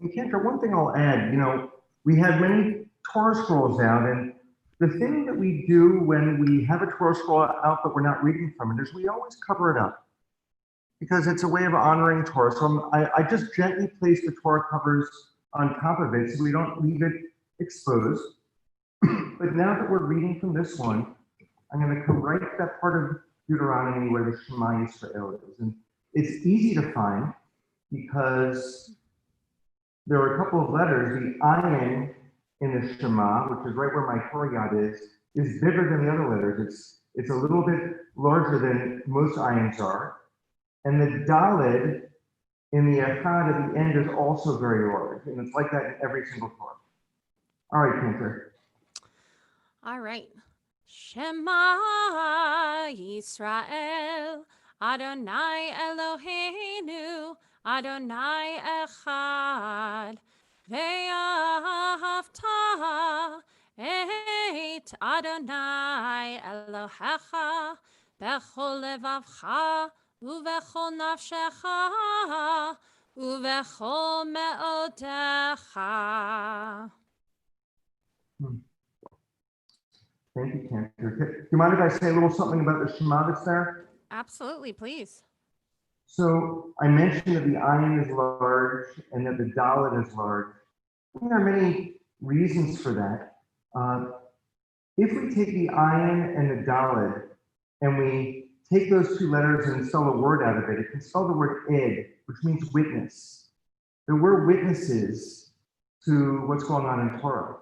And Kendra, one thing I'll add, we have many Torah scrolls out, and the thing that we do when we have a Torah scroll out but we're not reading from it is we always cover it up because it's a way of honoring Torah. So I just gently place the Torah covers on top of it so we don't leave it exposed. But now that we're reading from this one, I'm going to come right to that part of Deuteronomy where the Shema Yisrael is. And it's easy to find because there are a couple of letters. The ayin in the Shema, which is right where my Torah yad is bigger than the other letters. It's a little bit larger than most ayins are. And the daled in the echad at the end is also very large. And it's like that in every single Torah. All right, Cantor. All right. Shema Yisrael, Adonai Eloheinu, Adonai Echad, Ve'ahavta et Adonai Elohecha, Bechol levavcha, Uvechol nafshecha, Uvechol me'odecha. Thank you, Cantor. Do you mind if I say a little something about the Shema that's there? Absolutely, please. So I mentioned that the ayin is large and that the daled is large. There are many reasons for that. If we take the ayin and the daled and we take those two letters and spell a word out of it, it can spell the word ed, which means witness. That we're witnesses to what's going on in Torah.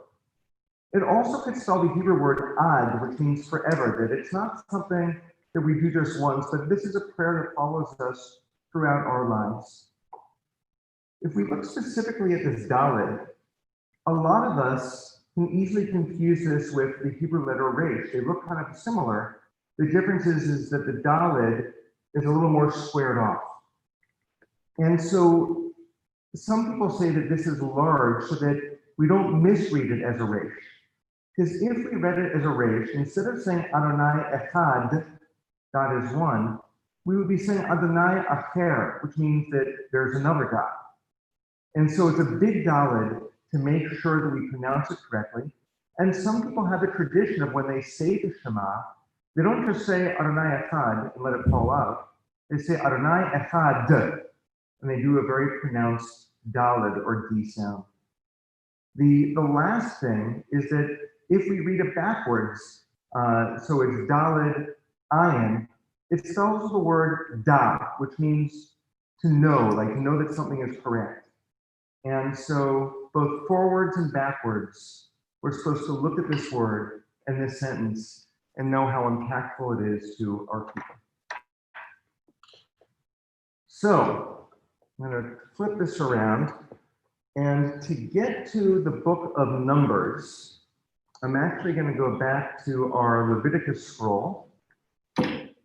It also could spell the Hebrew word ad, which means forever, that it's not something that we do just once, but this is a prayer that follows us throughout our lives. If we look specifically at this daled, a lot of us can easily confuse this with the Hebrew letter resh. They look kind of similar. The difference is that the daled is a little more squared off. And so some people say that this is large so that we don't misread it as a resh. Because if we read it as a resh, instead of saying Adonai Echad, God is one, we would be saying Adonai Acher, which means that there's another God. And so it's a big daled to make sure that we pronounce it correctly. And some people have a tradition of when they say the Shema, they don't just say Adonai Echad and let it fall out. They say Adonai Echad, and they do a very pronounced daled or D sound. The last thing is that if we read it backwards, so it's daled ayin, it spells the word da, which means to know, like to know that something is correct. And so both forwards and backwards, we're supposed to look at this word and this sentence and know how impactful it is to our people. So I'm going to flip this around, and to get to the book of Numbers, I'm actually going to go back to our Leviticus scroll. And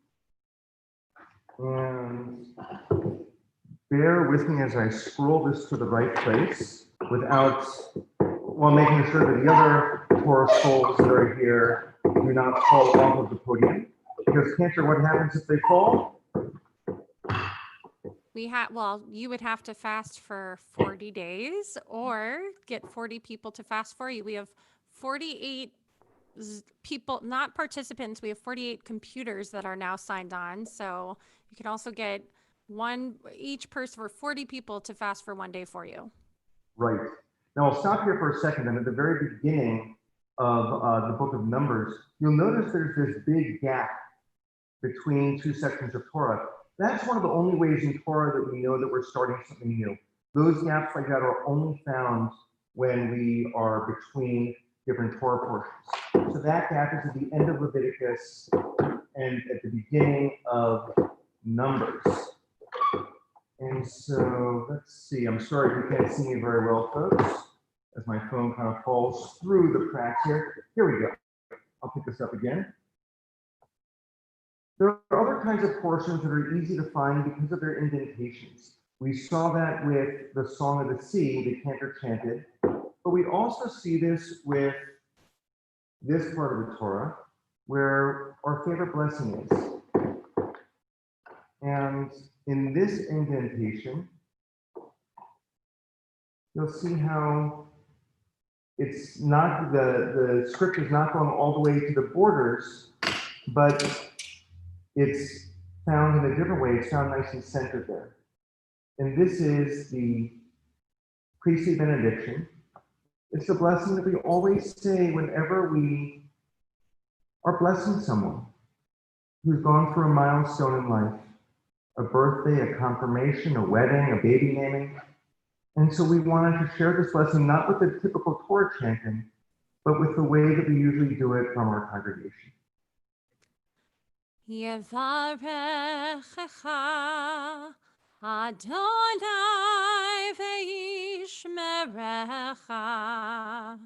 bear with me as I scroll this to the right place while making sure that the other Torah scrolls that are here do not fall off of the podium. Because Cantor, what happens if they fall? You would have to fast for 40 days or get 40 people to fast for you. We have 48 people, not participants. We have 48 computers that are now signed on. So you can also get each person for 40 people to fast for 1 day for you. Right. Now I'll stop here for a second. And at the very beginning of the book of Numbers, you'll notice there's this big gap between two sections of Torah. That's one of the only ways in Torah that we know that we're starting something new. Those gaps like that are only found when we are between different Torah portions. So that gap is at the end of Leviticus and at the beginning of Numbers. And so let's see, I'm sorry if you can't see me very well, folks, as my phone kind of falls through the cracks here. Here we go. I'll pick this up again. There are other kinds of portions that are easy to find because of their indentations. We saw that with the Song of the Sea that Cantor chanted, but we also see this with this part of the Torah, where our favorite blessing is. And in this indentation, you'll see how it's not, the script is not going all the way to the borders, but it's found in a different way. It's found nice and centered there. And this is the priestly benediction. It's the blessing that we always say whenever we are blessing someone who's gone through a milestone in life, a birthday, a confirmation, a wedding, a baby naming. And so we wanted to share this blessing, not with the typical Torah chanting, but with the way that we usually do it from our congregation. Yevarechecha Adonai ve'yishmerecha.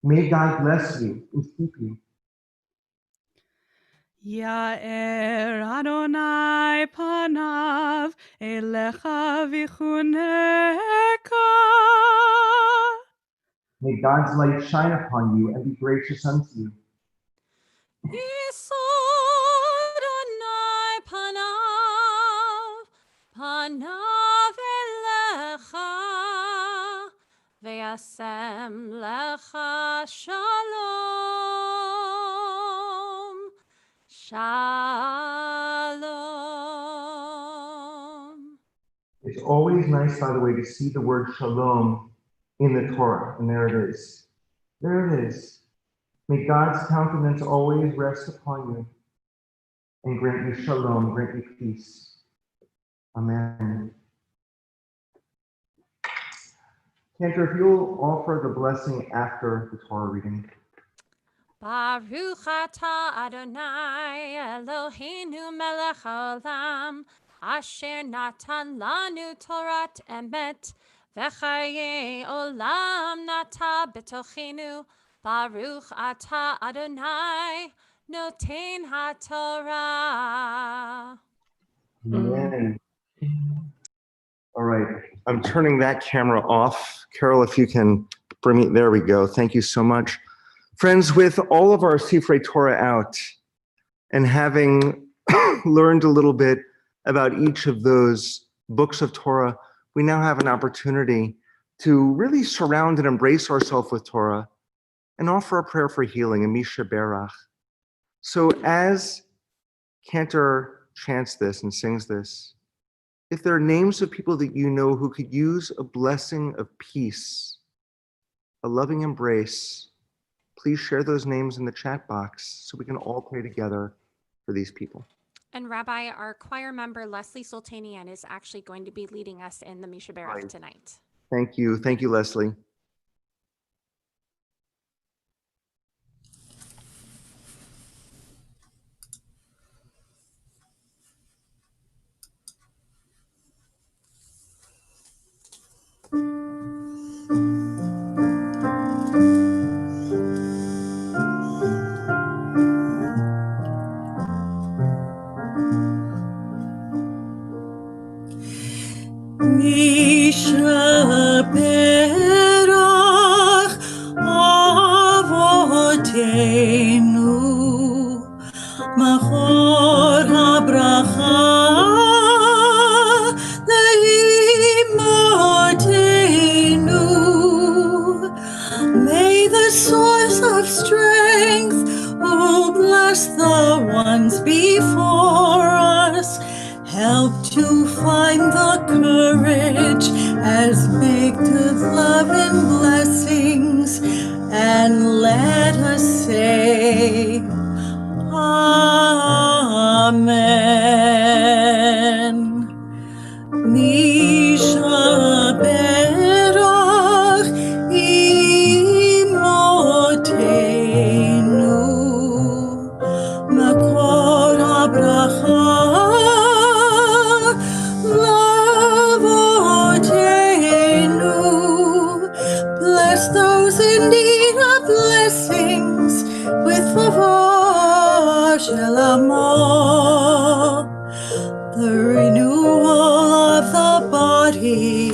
May God bless you and keep you. Ya'er Adonai panav elecha v'chuneka. May God's light shine upon you and be gracious unto you. Yisod Adonai panav elecha ve'asem lecha shalom. Shalom. It's always nice, by the way, to see the word shalom in the Torah, and there it is. There it is. May God's countenance always rest upon you and grant you shalom, grant you peace. Amen. Cantor, if you'll offer the blessing after the Torah reading. Baruch atah Adonai Eloheinu melech haolam asher natan lanu Torat emet v'chayei olam nata b'tochenu. Baruch atah Adonai noten haTorah. Amen. All right, I'm turning that camera off. Carol, if you can bring me, there we go. Thank you so much. Friends, with all of our Sifrei Torah out and having learned a little bit about each of those books of Torah, we now have an opportunity to really surround and embrace ourselves with Torah and offer a prayer for healing, a Misha Berach. So as Cantor chants this and sings this, if there are names of people that you know who could use a blessing of peace, a loving embrace, please share those names in the chat box so we can all pray together for these people. And Rabbi, our choir member, Leslie Sultanian, is actually going to be leading us in the Misha Berach tonight. Thank you. Thank you, Leslie. Bless the ones before us. Help to find the courage as big to love and blessings. And let us say, Amen. Mishaberach imotenu makor habracha lavotenu. Bless those in need of blessings with favor shalom. The renewal of the body,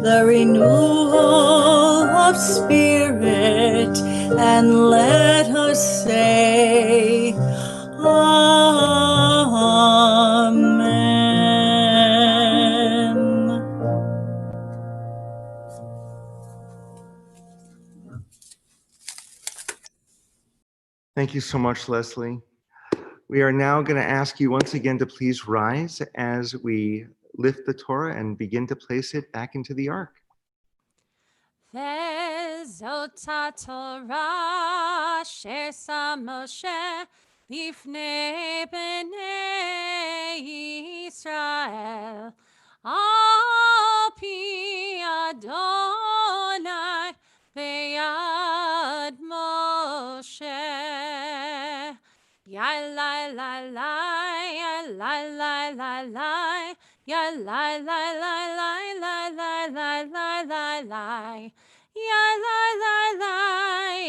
the renewal of spirit, and let us say, Amen. Thank you so much, Leslie. We are now going to ask you once again to please rise as we lift the Torah and begin to place it back into the ark. וזאת התורה ששם משה לפני בני ישראל, על פי אדוני ביד משה. Ya la la la, ya la la la la, ya la la la la la la la la la la, ya la la la,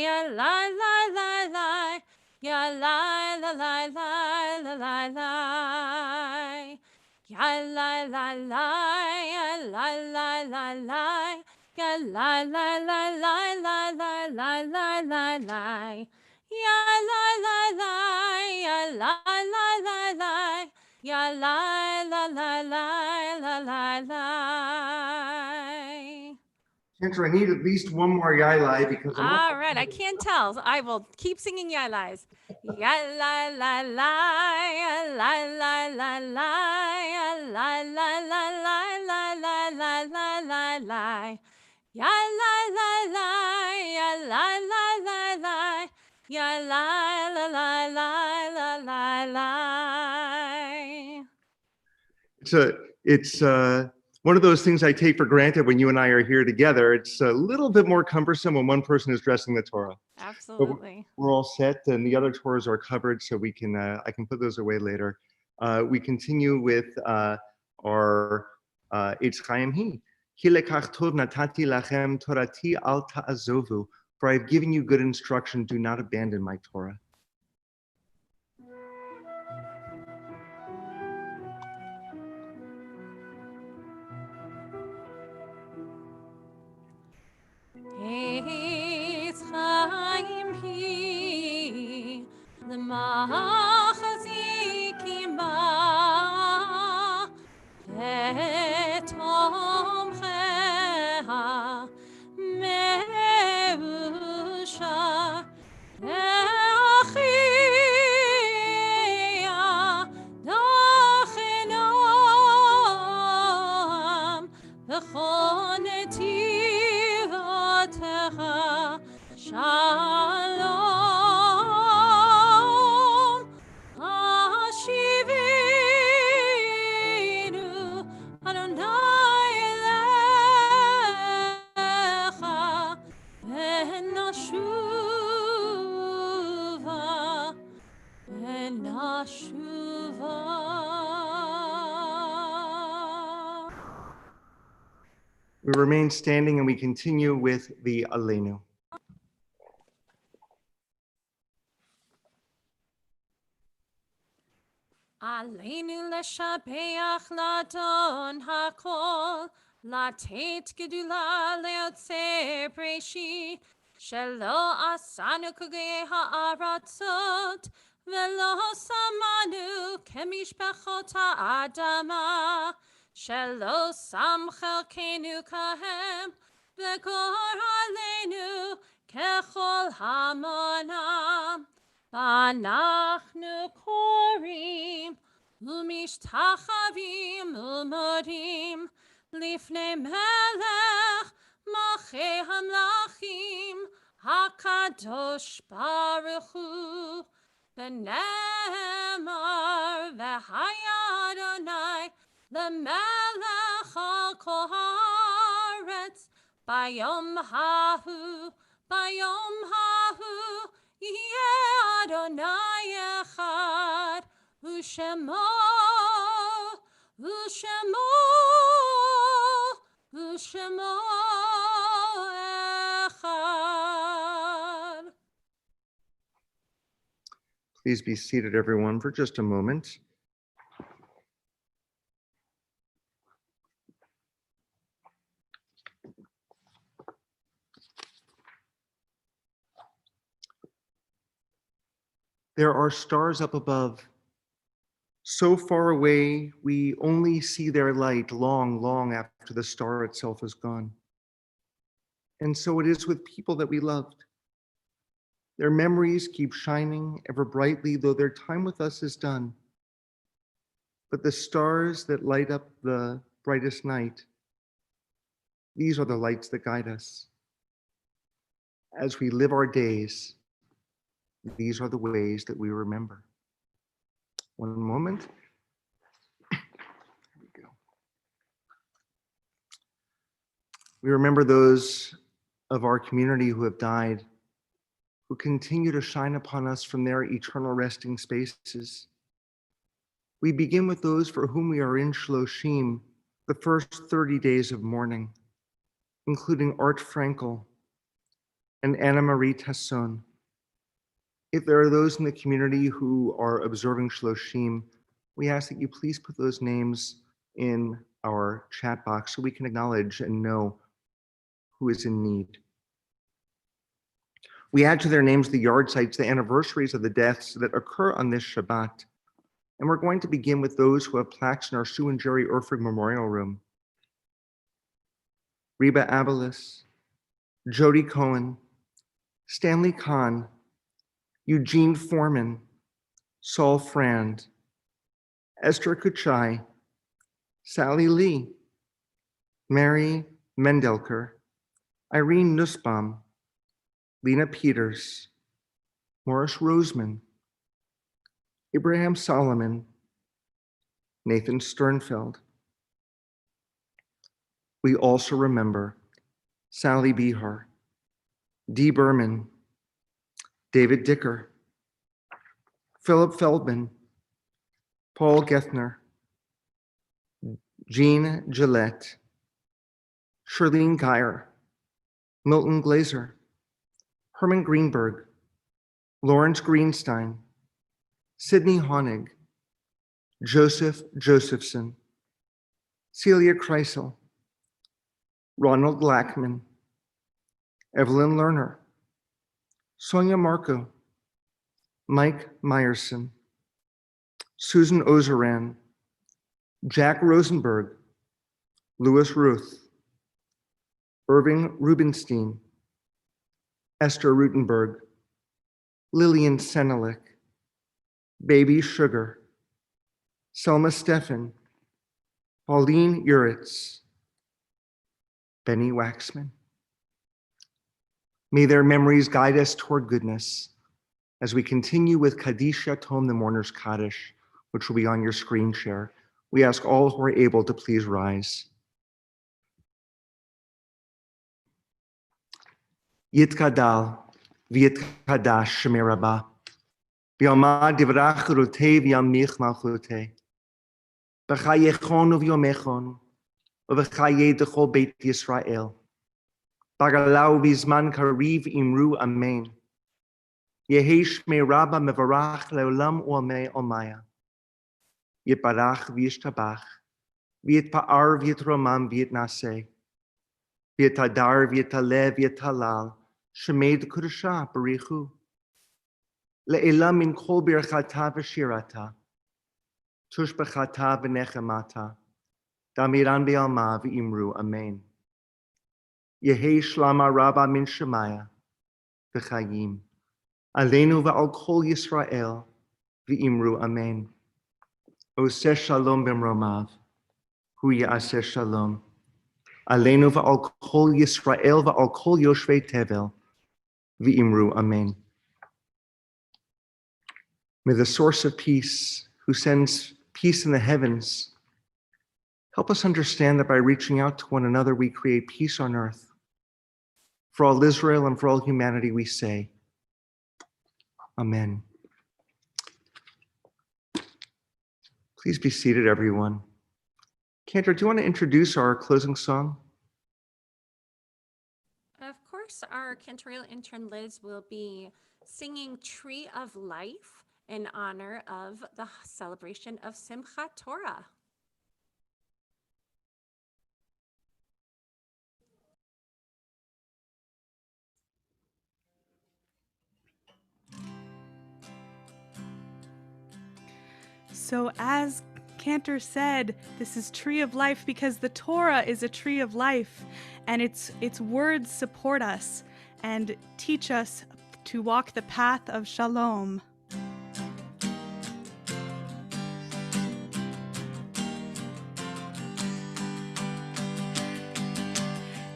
ya la la la la, ya la la la la la la la, ya la la la, ya la la la la, ya la la la la la la la la la la. Ya la la la, ya la la la la, ya la la la la la la la. Sandra, I need at least one more yai because All right, I can't tell. So I will keep singing yai-lais. Ya la la la, ya la la la la, ya la la la la la la la la la la. Ya la la la, ya la la la la, ya la la la la la la la. it's one of those things I take for granted when you and I are here together. It's a little bit more cumbersome when one person is dressing the Torah. Absolutely. We're all set, and the other Torahs are covered, so we can I can put those away later. We continue with our Eitz Chaim Hi. Ki lekach tov natati lachem torati al ta'azovu. For I have given you good instruction, do not abandon my Torah. Eitz Chaim Hi, l'machazikim ba, v'tomcheha me'usha, ve'achia dachinam, v'chol netivotecha shalom, ashivenu Adonai elecha, v'nashuva, v'nashuva. We remain standing and we continue with the Aleinu. Aleinu leshabeach ladon hakol, latet gedula leotze breshit, shelo asanu kugei ha'aratzot, velo samanu kemishpachot ha'adama, shelo sam chelkenu kahem, v'kor aleinu kechol hamonam. ואנחנו קוראים ומשתחווים ומודים לפני מלך מלכי המלכים הקדוש ברוך הוא, ונאמר והיה אדוני למלך על כל הארץ ביום ההוא יהיה אדוני אחד ושמו אחד. Please be seated, everyone, for just a moment. There are stars up above, so far away we only see their light long, long after the star itself is gone. And so it is with people that we loved. Their memories keep shining ever brightly, though their time with us is done. But the stars that light up the brightest night, these are the lights that guide us. As we live our days, these are the ways that we remember. One moment. Here we go. We remember those of our community who have died, who continue to shine upon us from their eternal resting spaces. We begin with those for whom we are in Shloshim, the first 30 days of mourning, including Art Frankel and Anna Marie Tasson. If there are those in the community who are observing Shloshim, we ask that you please put those names in our chat box so we can acknowledge and know who is in need. We add to their names the yard sites, the anniversaries of the deaths that occur on this Shabbat. And we're going to begin with those who have plaques in our Sue and Jerry Erfrig Memorial Room. Reba Abelis, Jody Cohen, Stanley Kahn, Eugene Foreman, Saul Frand, Esther Kuchai, Sally Lee, Mary Mendelker, Irene Nussbaum, Lena Peters, Morris Roseman, Abraham Solomon, Nathan Sternfeld. We also remember Sally Behar, Dee Berman, David Dicker, Philip Feldman, Paul Gethner, Jean Gillette, Shirlene Geyer, Milton Glazer, Herman Greenberg, Lawrence Greenstein, Sidney Honig, Joseph Josephson, Celia Kreisel, Ronald Lackman, Evelyn Lerner, Sonia Marco, Mike Meyerson, Susan Ozeran, Jack Rosenberg, Louis Ruth, Irving Rubenstein, Esther Rutenberg, Lillian Senelik, Baby Sugar, Selma Steffen, Pauline Uritz, Benny Waxman. May their memories guide us toward goodness as we continue with Kaddish Yatom, the Mourner's Kaddish, which will be on your screen share. We ask all who are able to please rise. Yitkadal, v'yitkadash shemei rabah, v'yamad divrach rutei v'yamich malchutei, v'chayechon uv'yomechon, uv'chayei dechol beit Yisrael, bagalau v'zman kariv imru amen, yehi shmei rabah mevarach leolam u'amei omaya, yitbarach v'yishtabach, v'yitpa'ar v'yitromam v'yitnaseh, v'yitadar v'yitaleh v'yitalal, Shemed Kudusha Barichu, Le'elam min kol birchata v'shirata, Tushbechata v'nechemata, Damiran be'alma v'imru amen. Yehi shlama rabba min shemaya, v'chayim, Aleinu va'al kol Yisrael v'imru amen. Oseh shalom b'mromav, hu ya'aseh shalom. Aleinu va'al kol Yisrael va'al kol yoshvei tevel v'imru amen. May the source of peace, who sends peace in the heavens, help us understand that by reaching out to one another, we create peace on earth. For all Israel and for all humanity, we say, Amen. Please be seated, everyone. Cantor, do you want to introduce our closing song? Of course, our cantorial intern Liz will be singing Tree of Life in honor of the celebration of Simchat Torah. So as Cantor said, this is Tree of Life because the Torah is a tree of life, and its words support us and teach us to walk the path of shalom.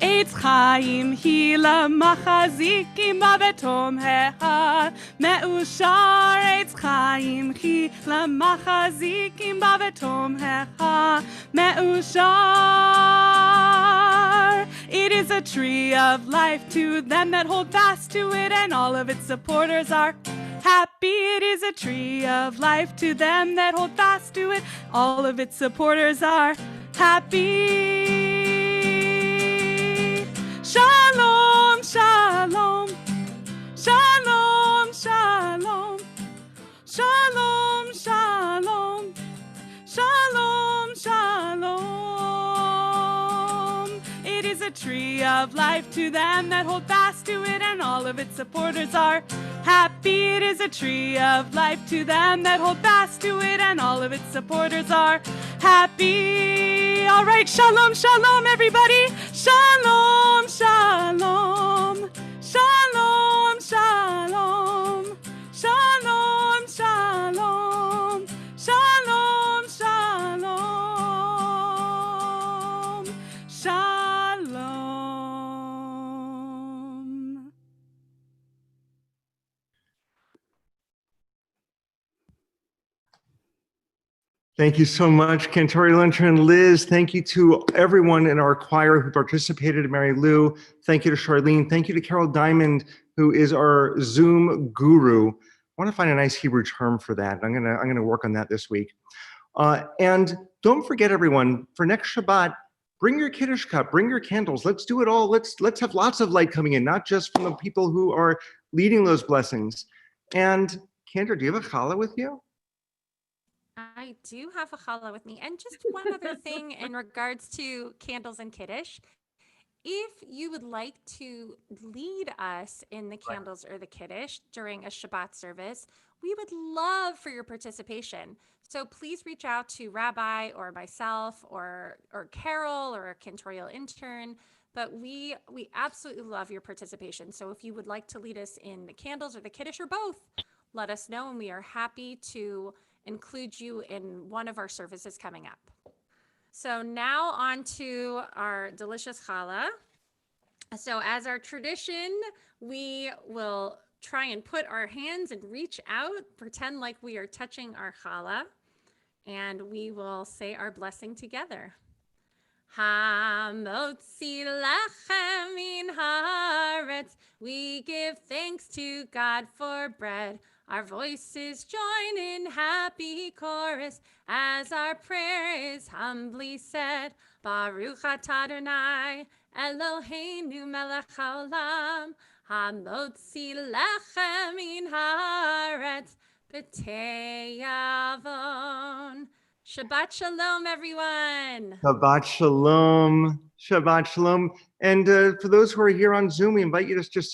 עץ חיים היא למחזיקים בה ותומכה, מאושר עץ חיים היא למחזיקים בה ותומכה, מאושר. It is a tree of life to them that hold fast to it, and all of its supporters are happy. It is a tree of life to them that hold fast to it, all of its supporters are happy. Shalom, shalom, shalom, shalom, shalom, shalom, shalom, shalom. It is a tree of life to them that hold fast to it, and all of its supporters are happy. It is a tree of life to them that hold fast to it, and all of its supporters are happy. All right, shalom, shalom, everybody. Shalom, shalom, shalom, shalom, shalom, shalom, shalom, shalom, shalom. Thank you so much, cantorial intern Liz. Thank you to everyone in our choir who participated, Mary Lou. Thank you to Charlene. Thank you to Carol Diamond, who is our Zoom guru. I want to find a nice Hebrew term for that. I'm gonna work on that this week. And don't forget, everyone, for next Shabbat, bring your Kiddush cup, bring your candles. Let's do it all. Let's have lots of light coming in, not just from the people who are leading those blessings. And Cantor, do you have a challah with you? I do have a challah with me. And just one other thing in regards to candles and Kiddush. If you would like to lead us in the candles or the Kiddush during a Shabbat service, we would love for your participation. So please reach out to Rabbi or myself or Carol or a cantorial intern. But we absolutely love your participation. So if you would like to lead us in the candles or the Kiddush or both, let us know, and we are happy to include you in one of our services coming up. So now on to our delicious challah. So as our tradition, we will try and put our hands and reach out, pretend like we are touching our challah, and we will say our blessing together. Hamotzi lachem min haaretz, we give thanks to God for bread. Our voices join in happy chorus as our prayer is humbly said. Baruch atah Adonai, Eloheinu melech haolam, hamotzi lechem min haaretz, b'tei avon. Shabbat shalom, everyone. Shabbat shalom. Shabbat shalom. And for those who are here on Zoom, we invite you to just